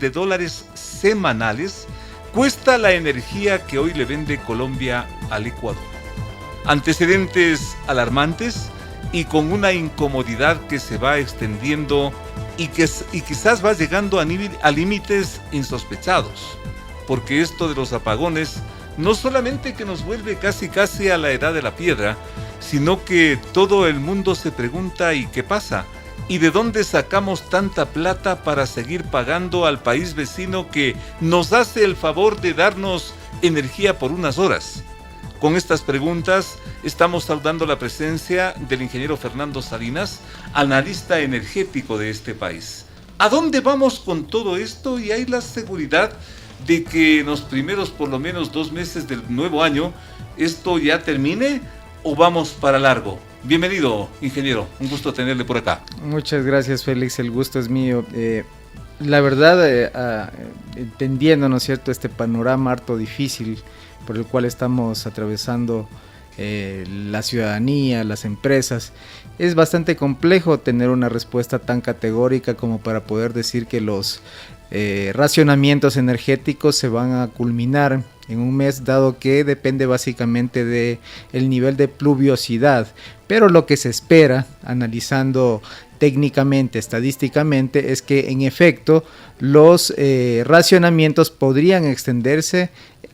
semanales cuesta la energía que hoy le vende Colombia al Ecuador. Antecedentes alarmantes y con una incomodidad que se va extendiendo y quizás va llegando a límites insospechados, porque esto de los apagones no solamente que nos vuelve casi a la edad de la piedra, sino que todo el mundo se pregunta ¿y qué pasa? ¿Y de dónde sacamos tanta plata para seguir pagando al país vecino que nos hace el favor de darnos energía por unas horas? Con estas preguntas estamos saludando la presencia del ingeniero Fernando Salinas, analista energético de este país. ¿A dónde vamos con todo esto? ¿Y hay la seguridad de que en los primeros por lo menos 2 meses del nuevo año esto ya termine o vamos para largo? Bienvenido, ingeniero, un gusto tenerle por acá. Muchas gracias, Félix, el gusto es mío. La verdad, entendiendo, ¿no es cierto?, este panorama harto difícil por el cual estamos atravesando la ciudadanía, las empresas, es bastante complejo tener una respuesta tan categórica como para poder decir que los racionamientos energéticos se van a culminar en un mes, dado que depende básicamente de el nivel de pluviosidad, pero lo que se espera, analizando técnicamente, estadísticamente, es que en efecto los racionamientos podrían extenderse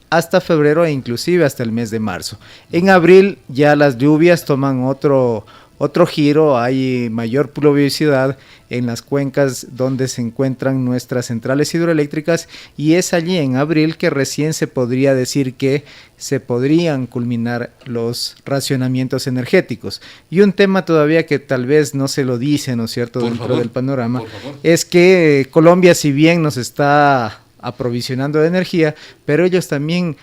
hasta febrero e inclusive hasta el mes de marzo. En abril ya las lluvias toman otro giro, hay mayor pluviosidad en las cuencas donde se encuentran nuestras centrales hidroeléctricas y es allí en abril que recién se podría decir que se podrían culminar los racionamientos energéticos. Y un tema todavía que tal vez no se lo dice, ¿no es cierto?, dentro del panorama, es que Colombia, si bien nos está aprovisionando de energía, pero ellos también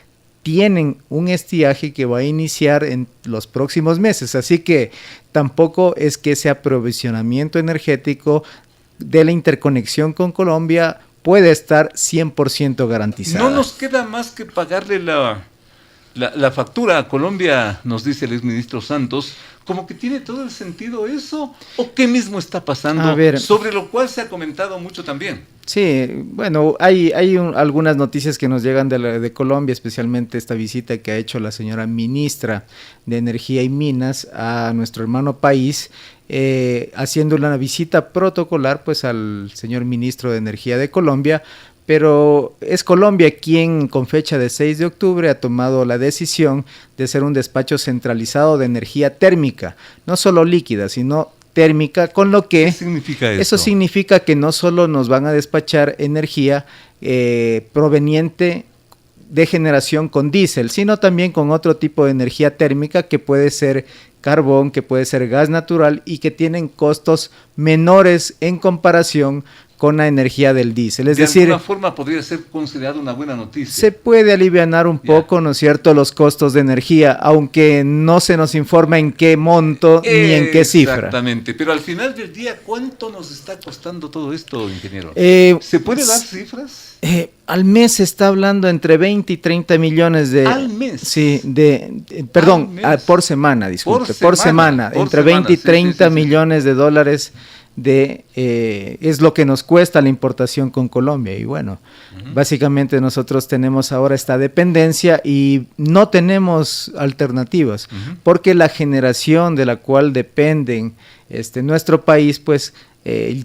tienen un estiaje que va a iniciar en los próximos meses, así que tampoco es que ese aprovisionamiento energético de la interconexión con Colombia puede estar 100% garantizado. No nos queda más que pagarle la factura a Colombia, nos dice el exministro Santos, como que tiene todo el sentido eso, o qué mismo está pasando, sobre lo cual se ha comentado mucho también. Sí, bueno, hay algunas noticias que nos llegan de Colombia, especialmente esta visita que ha hecho la señora ministra de Energía y Minas a nuestro hermano país, haciendo una visita protocolar pues al señor ministro de Energía de Colombia, pero es Colombia quien con fecha de 6 de octubre ha tomado la decisión de ser un despacho centralizado de energía térmica, no solo líquida, sino térmica, con lo que... ¿Qué significa eso? Eso significa que no solo nos van a despachar energía proveniente de generación con diésel, sino también con otro tipo de energía térmica que puede ser carbón, que puede ser gas natural y que tienen costos menores en comparación con la energía del diésel. Es decir, de alguna forma podría ser considerado una buena noticia. Se puede alivianar un poco, ¿no es cierto?, los costos de energía, aunque no se nos informa en qué monto ni en qué cifra. Exactamente, pero al final del día, ¿cuánto nos está costando todo esto, ingeniero? ¿Se puede dar cifras? Al mes se está hablando entre 20 y 30 millones de... ¿Al mes? Sí, perdón, por semana, disculpe, por semana, entre 20 y 30 millones de dólares es lo que nos cuesta la importación con Colombia. Y bueno, básicamente nosotros tenemos ahora esta dependencia y no tenemos alternativas, porque la generación de la cual dependen nuestro país, pues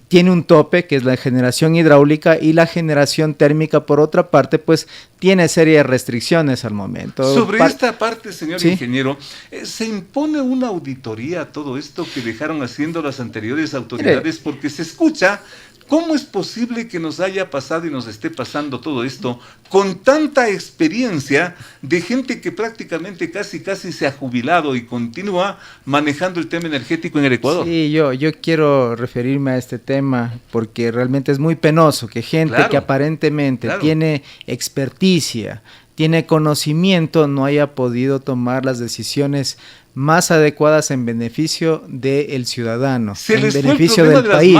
tiene un tope, que es la generación hidráulica, y la generación térmica, por otra parte, pues tiene serias restricciones al momento. Sobre esta parte, señor ingeniero, ¿se impone una auditoría a todo esto que dejaron haciendo las anteriores autoridades? Porque se escucha, ¿cómo es posible que nos haya pasado y nos esté pasando todo esto con tanta experiencia de gente que prácticamente casi se ha jubilado y continúa manejando el tema energético en el Ecuador? Sí, yo quiero referirme a este tema porque realmente es muy penoso que gente que aparentemente tiene experticia, tiene conocimiento, no haya podido tomar las decisiones más adecuadas en beneficio del ciudadano, en beneficio del país.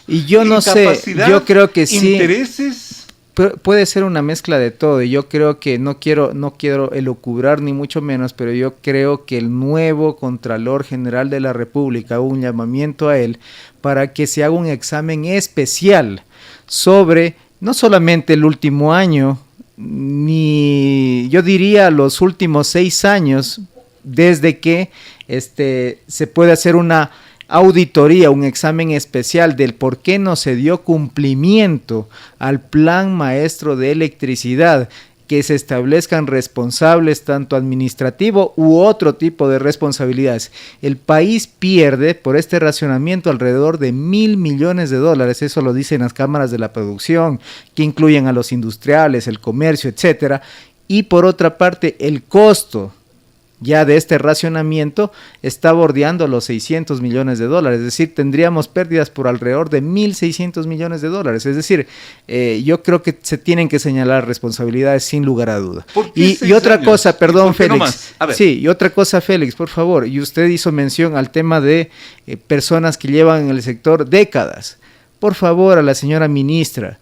Y yo no sé, yo creo que sí. ¿Intereses? Puede ser una mezcla de todo, y yo creo que no quiero elucubrar ni mucho menos, pero yo creo que el nuevo Contralor General de la República, un llamamiento a él para que se haga un examen especial sobre no solamente el último año, ni yo diría los últimos 6 años, desde que se puede hacer una auditoría, un examen especial del por qué no se dio cumplimiento al Plan Maestro de Electricidad, que se establezcan responsables tanto administrativo u otro tipo de responsabilidades. El país pierde por este racionamiento alrededor de $1,000 millones, eso lo dicen las cámaras de la producción, que incluyen a los industriales, el comercio, etcétera, y por otra parte el costo ya de este racionamiento está bordeando los $600 millones, es decir, tendríamos pérdidas por alrededor de $1,600 millones, es decir, yo creo que se tienen que señalar responsabilidades sin lugar a duda. Y otra cosa, perdón Félix, y otra cosa Félix, por favor, y usted hizo mención al tema de personas que llevan en el sector décadas, por favor a la señora ministra,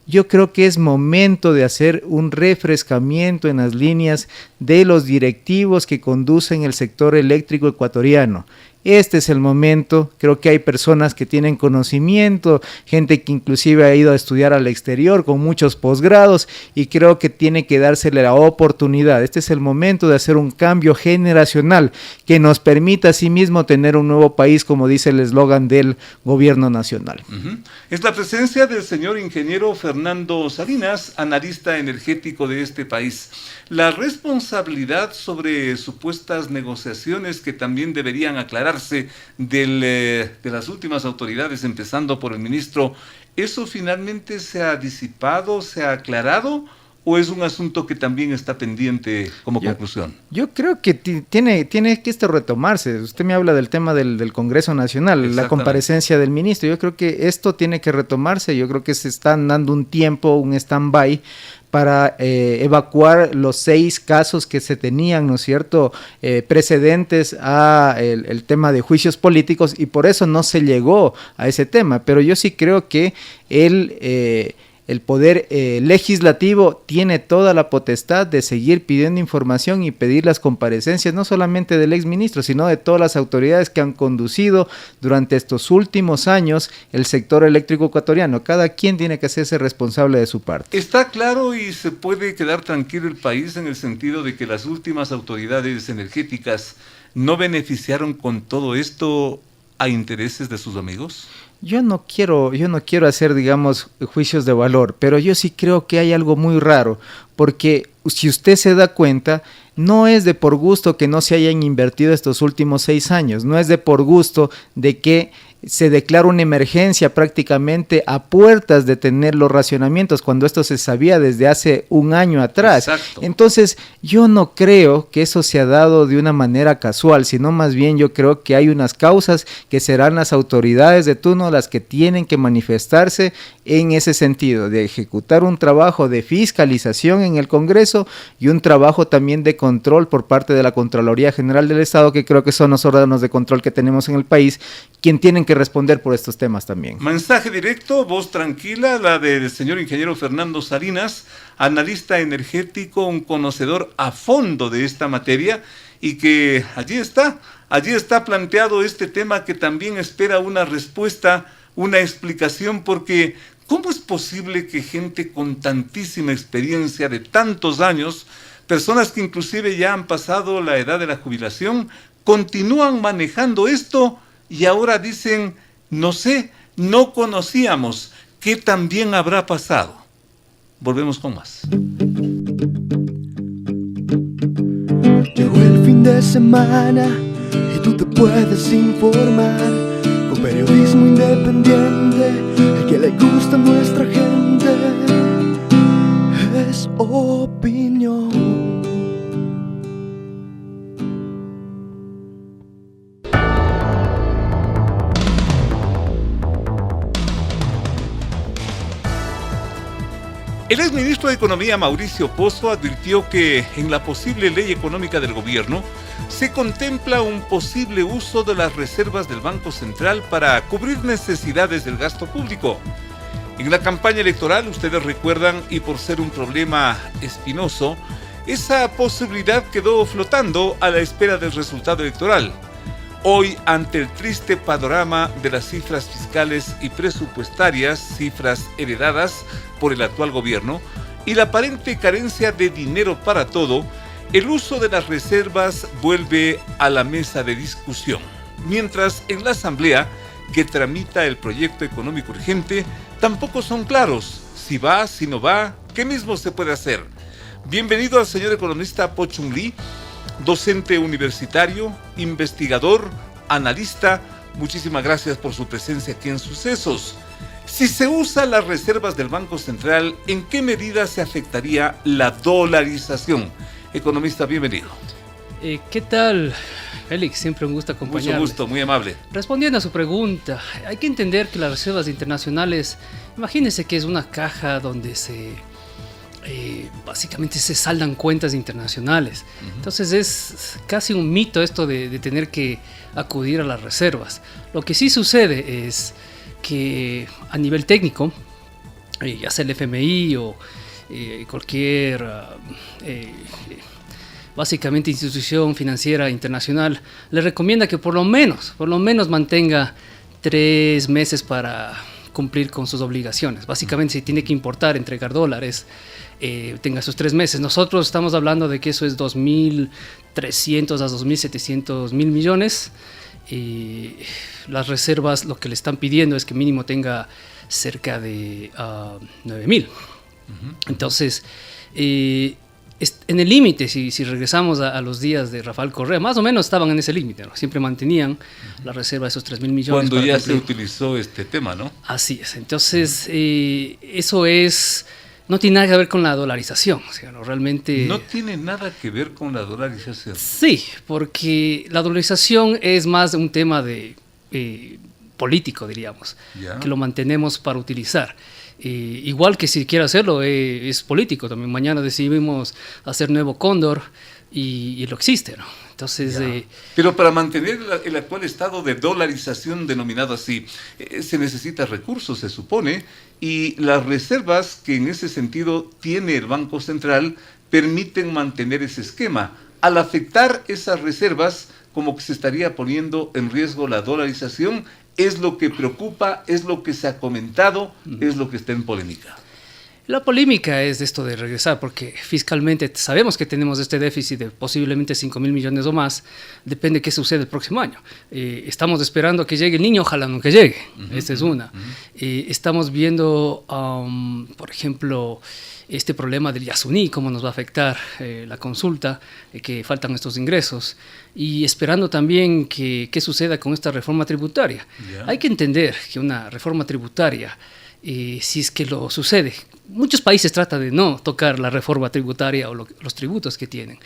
yo creo que es momento de hacer un refrescamiento en las líneas de los directivos que conducen el sector eléctrico ecuatoriano. Este es el momento, creo que hay personas que tienen conocimiento, gente que inclusive ha ido a estudiar al exterior con muchos posgrados, y creo que tiene que dársele la oportunidad. Este es el momento de hacer un cambio generacional que nos permita asimismo tener un nuevo país, como dice el eslogan del gobierno nacional. Es la presencia del señor ingeniero Fernando Salinas, analista energético de este país. La responsabilidad sobre supuestas negociaciones que también deberían aclararse de las últimas autoridades, empezando por el ministro, ¿eso finalmente se ha disipado, se ha aclarado, o es un asunto que también está pendiente como conclusión? Yo creo que tiene que retomarse. Usted me habla del tema del Congreso Nacional, la comparecencia del ministro. Yo creo que esto tiene que retomarse. Yo creo que se están dando un tiempo, un stand-by, para evacuar los 6 casos que se tenían, ¿no es cierto?, precedentes a el tema de juicios políticos, y por eso no se llegó a ese tema. Pero yo sí creo que el poder legislativo tiene toda la potestad de seguir pidiendo información y pedir las comparecencias, no solamente del exministro, sino de todas las autoridades que han conducido durante estos últimos años el sector eléctrico ecuatoriano. Cada quien tiene que hacerse responsable de su parte. Está claro y se puede quedar tranquilo el país en el sentido de que las últimas autoridades energéticas no beneficiaron con todo esto a intereses de sus amigos. Yo no quiero hacer, digamos, juicios de valor, pero yo sí creo que hay algo muy raro, porque si usted se da cuenta, no es de por gusto que no se hayan invertido estos últimos 6 años, no es de por gusto de que se declara una emergencia prácticamente a puertas de tener los racionamientos, cuando esto se sabía desde hace un año atrás. Exacto. Entonces, yo no creo que eso se ha dado de una manera casual, sino más bien yo creo que hay unas causas que serán las autoridades de turno las que tienen que manifestarse en ese sentido, de ejecutar un trabajo de fiscalización en el Congreso y un trabajo también de control por parte de la Contraloría General del Estado, que creo que son los órganos de control que tenemos en el país, quien tienen que responder por estos temas también. Mensaje directo, voz tranquila, la del señor ingeniero Fernando Salinas, analista energético, un conocedor a fondo de esta materia, y que allí está planteado este tema que también espera una respuesta, una explicación, porque ¿cómo es posible que gente con tantísima experiencia de tantos años, personas que inclusive ya han pasado la edad de la jubilación, continúan manejando esto? Y ahora dicen, no sé, no conocíamos, ¿qué también habrá pasado? Volvemos con más. Llegó el fin de semana y tú te puedes informar con periodismo independiente, el que le gusta a nuestra gente es opinión. El exministro de Economía, Mauricio Pozo, advirtió que en la posible ley económica del gobierno se contempla un posible uso de las reservas del Banco Central para cubrir necesidades del gasto público. En la campaña electoral, ustedes recuerdan, y por ser un problema espinoso, esa posibilidad quedó flotando a la espera del resultado electoral. Hoy, ante el triste panorama de las cifras fiscales y presupuestarias, cifras heredadas por el actual gobierno, y la aparente carencia de dinero para todo, el uso de las reservas vuelve a la mesa de discusión. Mientras en la Asamblea, que tramita el proyecto económico urgente, tampoco son claros si va, si no va, qué mismo se puede hacer. Bienvenido al señor economista Po Chung Lee, docente universitario, investigador, analista. Muchísimas gracias por su presencia aquí en Sucesos. Si se usa las reservas del Banco Central, ¿en qué medida se afectaría la dolarización? Economista, bienvenido. ¿Qué tal, Félix? Siempre un gusto acompañarle. Mucho gusto, muy amable. Respondiendo a su pregunta, hay que entender que las reservas internacionales, imagínense que es una caja donde básicamente se saldan cuentas internacionales. Entonces es casi un mito esto de tener que acudir a las reservas. Lo que sí sucede es que a nivel técnico, ya sea el FMI o cualquier básicamente institución financiera internacional, le recomienda que por lo menos mantenga 3 meses para cumplir con sus obligaciones. Básicamente, si tiene que importar, entregar dólares, tenga sus 3 meses. Nosotros estamos hablando de que eso es 2.300 a 2.700 mil millones. Las reservas lo que le están pidiendo es que mínimo tenga cerca de 9.000. Entonces, en el límite, si regresamos a los días de Rafael Correa, más o menos estaban en ese límite, ¿no? Siempre mantenían la reserva de esos 3.000 millones. Cuando ya se utilizó este tema, ¿no? Así es. Entonces, eso no tiene nada que ver con la dolarización. O sea, realmente... ¿No tiene nada que ver con la dolarización? Sí, porque la dolarización es más un tema de político, diríamos, que lo mantenemos para utilizar. Igual que si quiere hacerlo, es político también. Mañana decidimos hacer nuevo cóndor y lo existe, ¿no? Entonces, pero para mantener el actual estado de dolarización denominado así, se necesita recursos, se supone, y las reservas que en ese sentido tiene el Banco Central permiten mantener ese esquema. Al afectar esas reservas, como que se estaría poniendo en riesgo la dolarización, es lo que preocupa, es lo que se ha comentado, es lo que está en polémica. La polémica es esto de regresar, porque fiscalmente sabemos que tenemos este déficit de posiblemente 5.000 millones o más, depende de qué sucede el próximo año. Estamos esperando que llegue el niño, ojalá nunca llegue, esta es una. Estamos viendo, por ejemplo, este problema del Yasuní, cómo nos va a afectar la consulta, que faltan estos ingresos, y esperando también qué suceda con esta reforma tributaria. Hay que entender que una reforma tributaria, si es que lo sucede, muchos países tratan de no tocar la reforma tributaria o los tributos que tienen,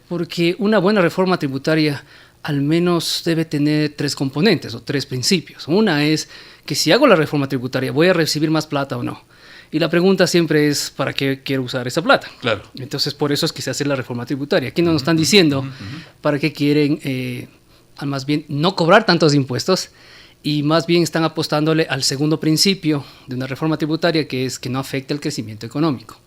porque una buena reforma tributaria al menos debe tener 3 componentes o 3 principios. Una es que si hago la reforma tributaria, ¿voy a recibir más plata o no? Y la pregunta siempre es, ¿para qué quiero usar esa plata? Claro. Entonces, por eso es que se hace la reforma tributaria. Aquí no nos están diciendo para qué quieren, más bien, no cobrar tantos impuestos, y más bien están apostándole al segundo principio de una reforma tributaria, que es que no afecte el crecimiento económico.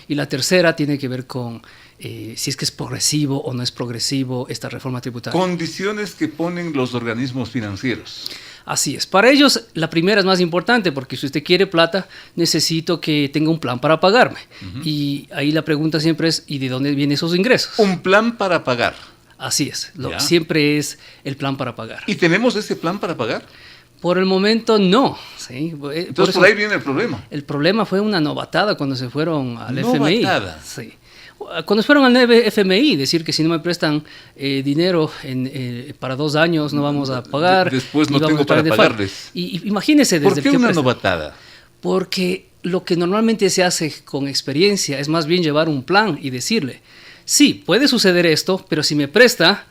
Y la tercera tiene que ver con si es que es progresivo o no es progresivo esta reforma tributaria. Condiciones que ponen los organismos financieros. Así es. Para ellos, la primera es más importante, porque si usted quiere plata, necesito que tenga un plan para pagarme. Y ahí la pregunta siempre es, ¿y de dónde vienen esos ingresos? Un plan para pagar. Así es, siempre es el plan para pagar. ¿Y tenemos ese plan para pagar? Por el momento no. ¿sí? Entonces por ahí viene el problema. El problema fue una novatada cuando se fueron al FMI. ¿Novatada? Sí. Cuando se fueron al FMI, decir que si no me prestan dinero para 2 años no vamos a pagar. Después no tengo para pagarles. Y imagínese desde ¿Por qué una novatada? Porque lo que normalmente se hace con experiencia es más bien llevar un plan y decirle, sí, puede suceder esto, pero si me presta,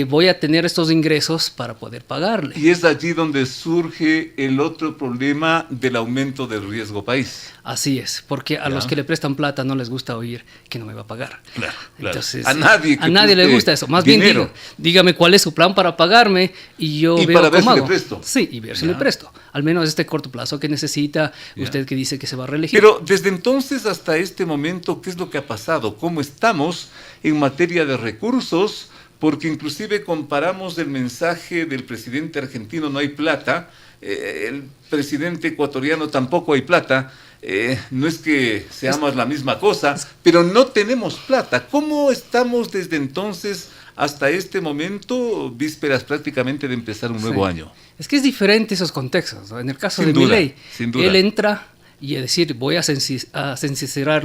voy a tener estos ingresos para poder pagarle. Y es allí donde surge el otro problema del aumento del riesgo país. Así es, porque a los que le prestan plata no les gusta oír que no me va a pagar. Claro. Entonces, a nadie le gusta eso. Más dinero. bien dígame cuál es su plan para pagarme y yo veo para ver cómo si hago. le presto. Sí, y ver si le presto. Al menos este corto plazo que necesita usted que dice que se va a reelegir. Pero desde entonces hasta este momento, ¿qué es lo que ha pasado? ¿Cómo estamos en materia de recursos? Porque inclusive comparamos el mensaje del presidente argentino, no hay plata, el presidente ecuatoriano tampoco hay plata, no es que seamos la misma cosa, pero no tenemos plata. ¿Cómo estamos desde entonces hasta este momento, vísperas prácticamente de empezar un nuevo año? Es que es diferente esos contextos, ¿no? En el caso de Milei, él entra y a decir, voy a sincerar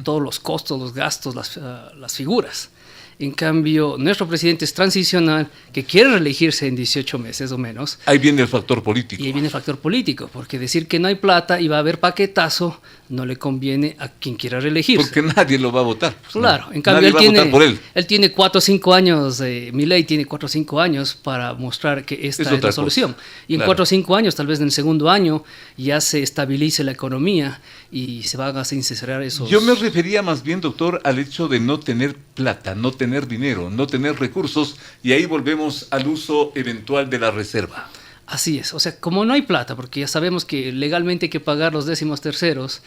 todos los costos, los gastos, las figuras. En cambio, nuestro presidente es transicional, que quiere reelegirse en 18 meses o menos. Ahí viene el factor político. Y ahí viene el factor político, porque decir que no hay plata y va a haber paquetazo no le conviene a quien quiera reelegirse. Porque nadie lo va a votar. Claro, en cambio él tiene 4 o 5 años, Milei tiene 4 o 5 años para mostrar que esta es la solución. Y en 4 o 5 años, tal vez en el segundo año, ya se estabilice la economía y se van a sincerar esos... Yo me refería más bien, doctor, al hecho de no tener plata, no tener dinero, no tener recursos, y ahí volvemos al uso eventual de la reserva. Así es, o sea, como no hay plata, porque ya sabemos que legalmente hay que pagar los 13º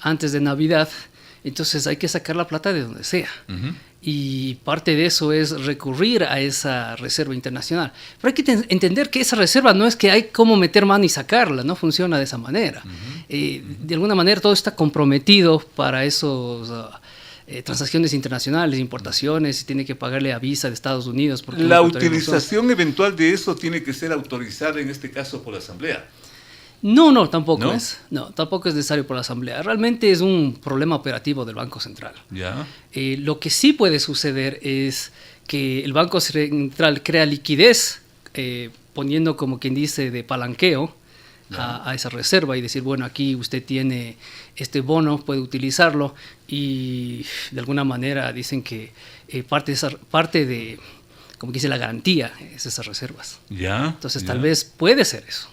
antes de Navidad, entonces hay que sacar la plata de donde sea. Y parte de eso es recurrir a esa reserva internacional. Pero hay que entender que esa reserva no es que hay cómo meter mano y sacarla, no funciona de esa manera. De alguna manera todo está comprometido para esos... transacciones internacionales, importaciones, y tiene que pagarle a Visa de Estados Unidos. Porque la utilización eventual de eso tiene que ser autorizada, en este caso, por la Asamblea. No, tampoco es. No, tampoco es necesario por la Asamblea. Realmente es un problema operativo del Banco Central. Lo que sí puede suceder es que el Banco Central crea liquidez, poniendo, como quien dice, de palanqueo a esa reserva y decir, bueno, aquí usted tiene este bono, puede utilizarlo, y de alguna manera dicen que parte de, como dice, la garantía es esas reservas. Entonces tal vez puede ser eso.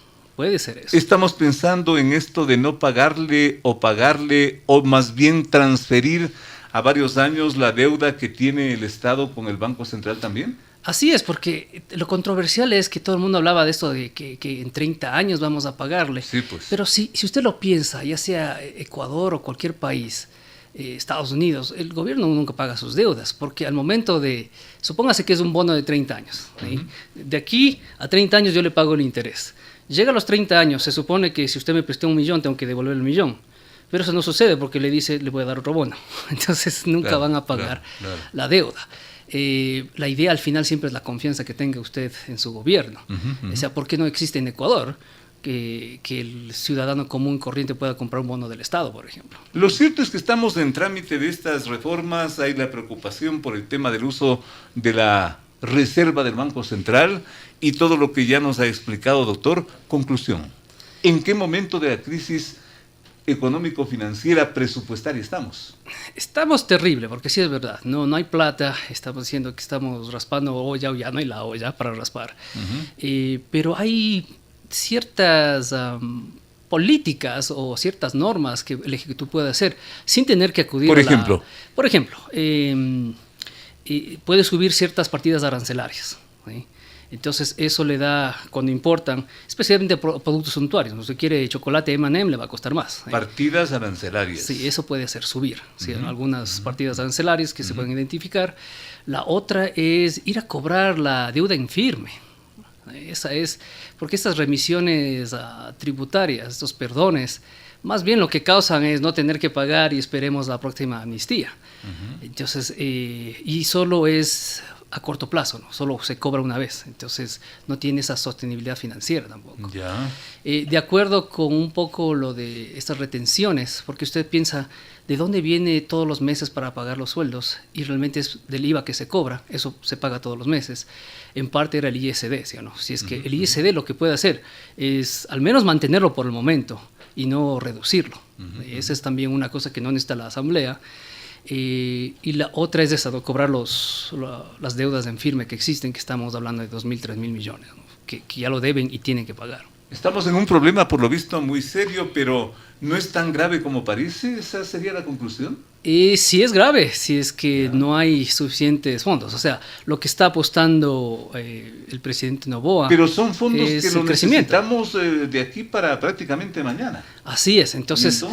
Estamos pensando en esto de no pagarle o más bien transferir a varios años la deuda que tiene el Estado con el Banco Central también? Así es, porque lo controversial es que todo el mundo hablaba de esto de que en 30 años vamos a pagarle. Sí, pues. Pero si usted lo piensa, ya sea Ecuador o cualquier país, Estados Unidos, el gobierno nunca paga sus deudas, porque al momento de, supóngase que es un bono de 30 años, ¿sí? De aquí a 30 años yo le pago el interés. Llega a los 30 años, se supone que si usted me prestó 1 millón, tengo que devolver el 1 millón. Pero eso no sucede porque le dice, le voy a dar otro bono. Entonces nunca van a pagar la deuda. La idea al final siempre es la confianza que tenga usted en su gobierno. O sea, ¿por qué no existe en Ecuador que el ciudadano común corriente pueda comprar un bono del Estado, por ejemplo? Lo cierto es que estamos en trámite de estas reformas, hay la preocupación por el tema del uso de la reserva del Banco Central y todo lo que ya nos ha explicado, doctor. Conclusión, ¿en qué momento de la crisis económico-financiera presupuestaria estamos? Estamos terrible, porque sí es verdad, no hay plata, estamos diciendo que estamos raspando olla o ya no hay la olla para raspar. Pero hay ciertas políticas o ciertas normas que el Ejecutivo puede hacer sin tener que acudir Por ejemplo, puede subir ciertas partidas arancelarias, ¿sí? Entonces eso le da, cuando importan, especialmente productos suntuarios, no se quiere chocolate M&M, le va a costar más, ¿sí? Partidas arancelarias. Sí, eso puede hacer subir, ¿sí? Algunas partidas arancelarias que se pueden identificar. La otra es ir a cobrar la deuda en firme. Esa es, porque estas remisiones tributarias, estos perdones, más bien lo que causan es no tener que pagar y esperemos la próxima amnistía. Entonces, y solo es a corto plazo, ¿no? Solo se cobra una vez, entonces no tiene esa sostenibilidad financiera tampoco. De acuerdo con un poco lo de estas retenciones, porque usted piensa, ¿de dónde viene todos los meses para pagar los sueldos? Y realmente es del IVA que se cobra, eso se paga todos los meses. En parte era el ISD, ¿sí o no? Si es que el ISD lo que puede hacer es al menos mantenerlo por el momento y no reducirlo. Esa es también una cosa que no necesita la Asamblea. Y la otra es esa, cobrar las deudas en firme que existen, que estamos hablando de 2.000, 3.000 millones, ¿no? que ya lo deben y tienen que pagar. Estamos en un problema por lo visto muy serio, pero no es tan grave como parece. ¿Esa sería la conclusión? Sí es grave, si es que no hay suficientes fondos. O sea, lo que está apostando el presidente Noboa. Pero son fondos que lo necesitamos de aquí para prácticamente mañana. Así es, entonces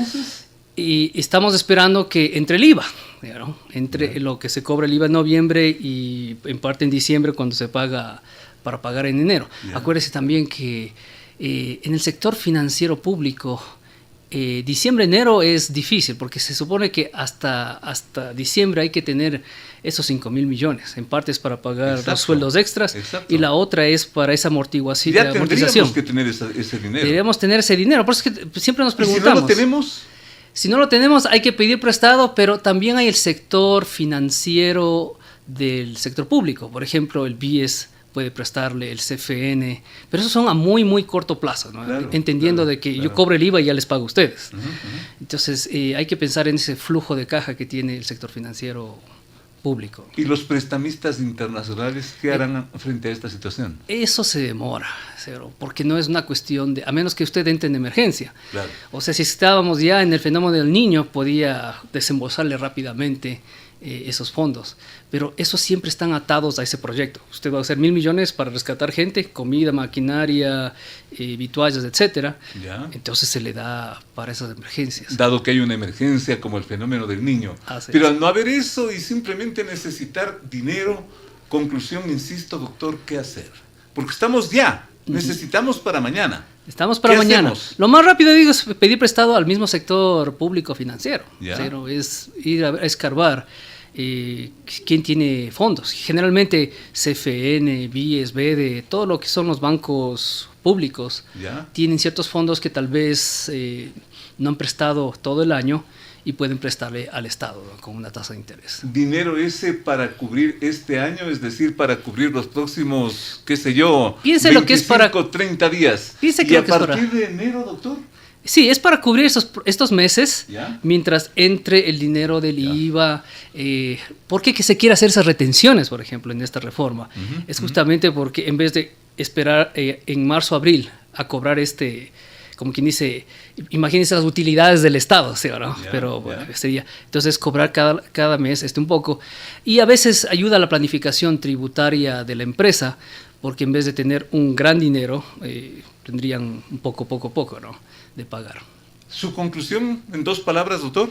y estamos esperando que entre el IVA, ¿no? Entre lo que se cobra el IVA en noviembre y en parte en diciembre cuando se paga para pagar en enero. Acuérdese también que en el sector financiero público, diciembre-enero es difícil porque se supone que hasta diciembre hay que tener esos 5.000 millones. En parte es para pagar los sueldos extras y la otra es para esa amortización. Ya tendríamos que tener ese dinero. Deberíamos tener ese dinero, por eso es que siempre nos preguntamos. ¿Y si no lo tenemos? Si no lo tenemos hay que pedir prestado, pero también hay el sector financiero del sector público. Por ejemplo, el BIES puede prestarle, el CFN, pero esos son a muy, muy corto plazo, ¿no? Entendiendo de que yo cobro el IVA y ya les pago a ustedes. Entonces, hay que pensar en ese flujo de caja que tiene el sector financiero público. ¿Y los prestamistas internacionales qué harán frente a esta situación? Eso se demora, porque no es una cuestión de, a menos que usted entre en emergencia. O sea, si estábamos ya en el fenómeno del Niño, podía desembolsarle rápidamente esos fondos, pero esos siempre están atados a ese proyecto. Usted va a hacer 1.000 millones para rescatar gente, comida, maquinaria, vituallas, etcétera. Entonces se le da para esas emergencias. Dado que hay una emergencia como el fenómeno del Niño. Pero al no haber eso y simplemente necesitar dinero, conclusión, insisto, doctor, ¿qué hacer? Porque estamos ya, necesitamos para mañana. Estamos para mañana. ¿Hacemos? Lo más rápido digo es pedir prestado al mismo sector público financiero. Pero es ir a escarbar quién tiene fondos. Generalmente CFN, BIES, BEDE, todo lo que son los bancos públicos tienen ciertos fondos que tal vez no han prestado todo el año y pueden prestarle al Estado, ¿no? Con una tasa de interés. ¿Dinero ese para cubrir este año? Es decir, para cubrir los próximos, qué sé yo, piense 25, lo que es para 30 días. Piense ¿Y a partir de enero, doctor? Sí, es para cubrir estos meses, mientras entre el dinero del IVA. ¿Por qué que se quiere hacer esas retenciones, por ejemplo, en esta reforma? Es justamente porque en vez de esperar en marzo, abril a cobrar este como quien dice, imagínense las utilidades del Estado, ¿sí, no? Pero bueno, sería, entonces cobrar cada mes un poco. Y a veces ayuda a la planificación tributaria de la empresa, porque en vez de tener un gran dinero, tendrían un poco, ¿no?, de pagar. ¿Su conclusión en 2 palabras, doctor?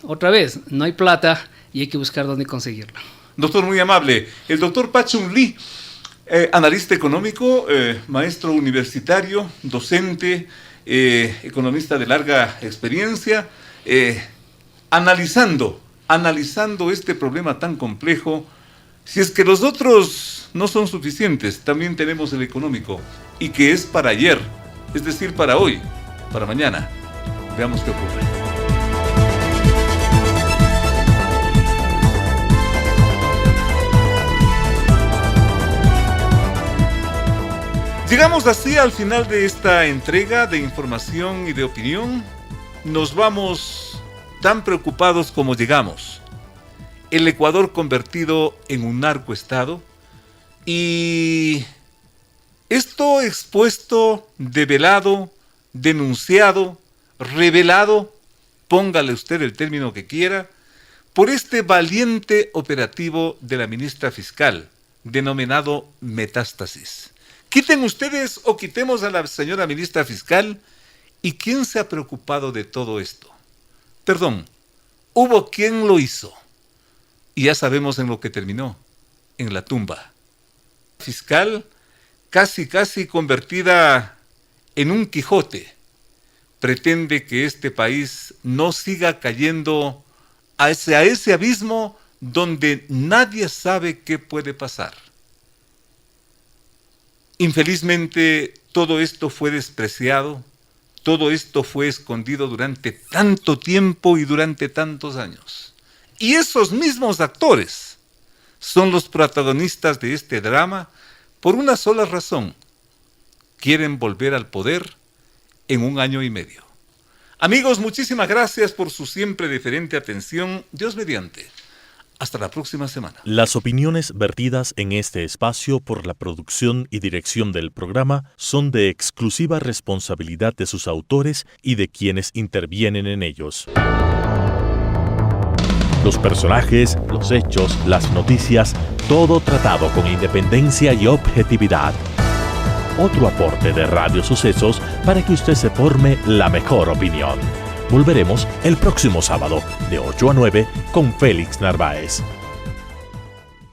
Otra vez, no hay plata y hay que buscar dónde conseguirla. Doctor, muy amable. El doctor Pachun Lee, analista económico, maestro universitario, docente, economista de larga experiencia, analizando este problema tan complejo. Si es que los otros no son suficientes, también tenemos el económico, y que es para ayer, es decir, para hoy, para mañana. Veamos qué ocurre. Llegamos así al final de esta entrega de información y de opinión. Nos vamos tan preocupados como llegamos. El Ecuador convertido en un narcoestado, y esto expuesto, develado, denunciado, revelado, póngale usted el término que quiera, por este valiente operativo de la ministra fiscal, denominado Metástasis. Quiten ustedes o quitemos a la señora ministra fiscal, ¿y quién se ha preocupado de todo esto? Perdón, hubo quien lo hizo, y ya sabemos en lo que terminó, en la tumba. Fiscal casi convertida en un Quijote, pretende que este país no siga cayendo hacia ese abismo donde nadie sabe qué puede pasar. Infelizmente, todo esto fue despreciado, todo esto fue escondido durante tanto tiempo y durante tantos años. Y esos mismos actores son los protagonistas de este drama por una sola razón: quieren volver al poder en 1 año y medio. Amigos, muchísimas gracias por su siempre deferente atención. Dios mediante. Hasta la próxima semana. Las opiniones vertidas en este espacio por la producción y dirección del programa son de exclusiva responsabilidad de sus autores y de quienes intervienen en ellos. Los personajes, los hechos, las noticias, todo tratado con independencia y objetividad. Otro aporte de Radio Sucesos para que usted se forme la mejor opinión. Volveremos el próximo sábado de 8 a 9 con Félix Narváez.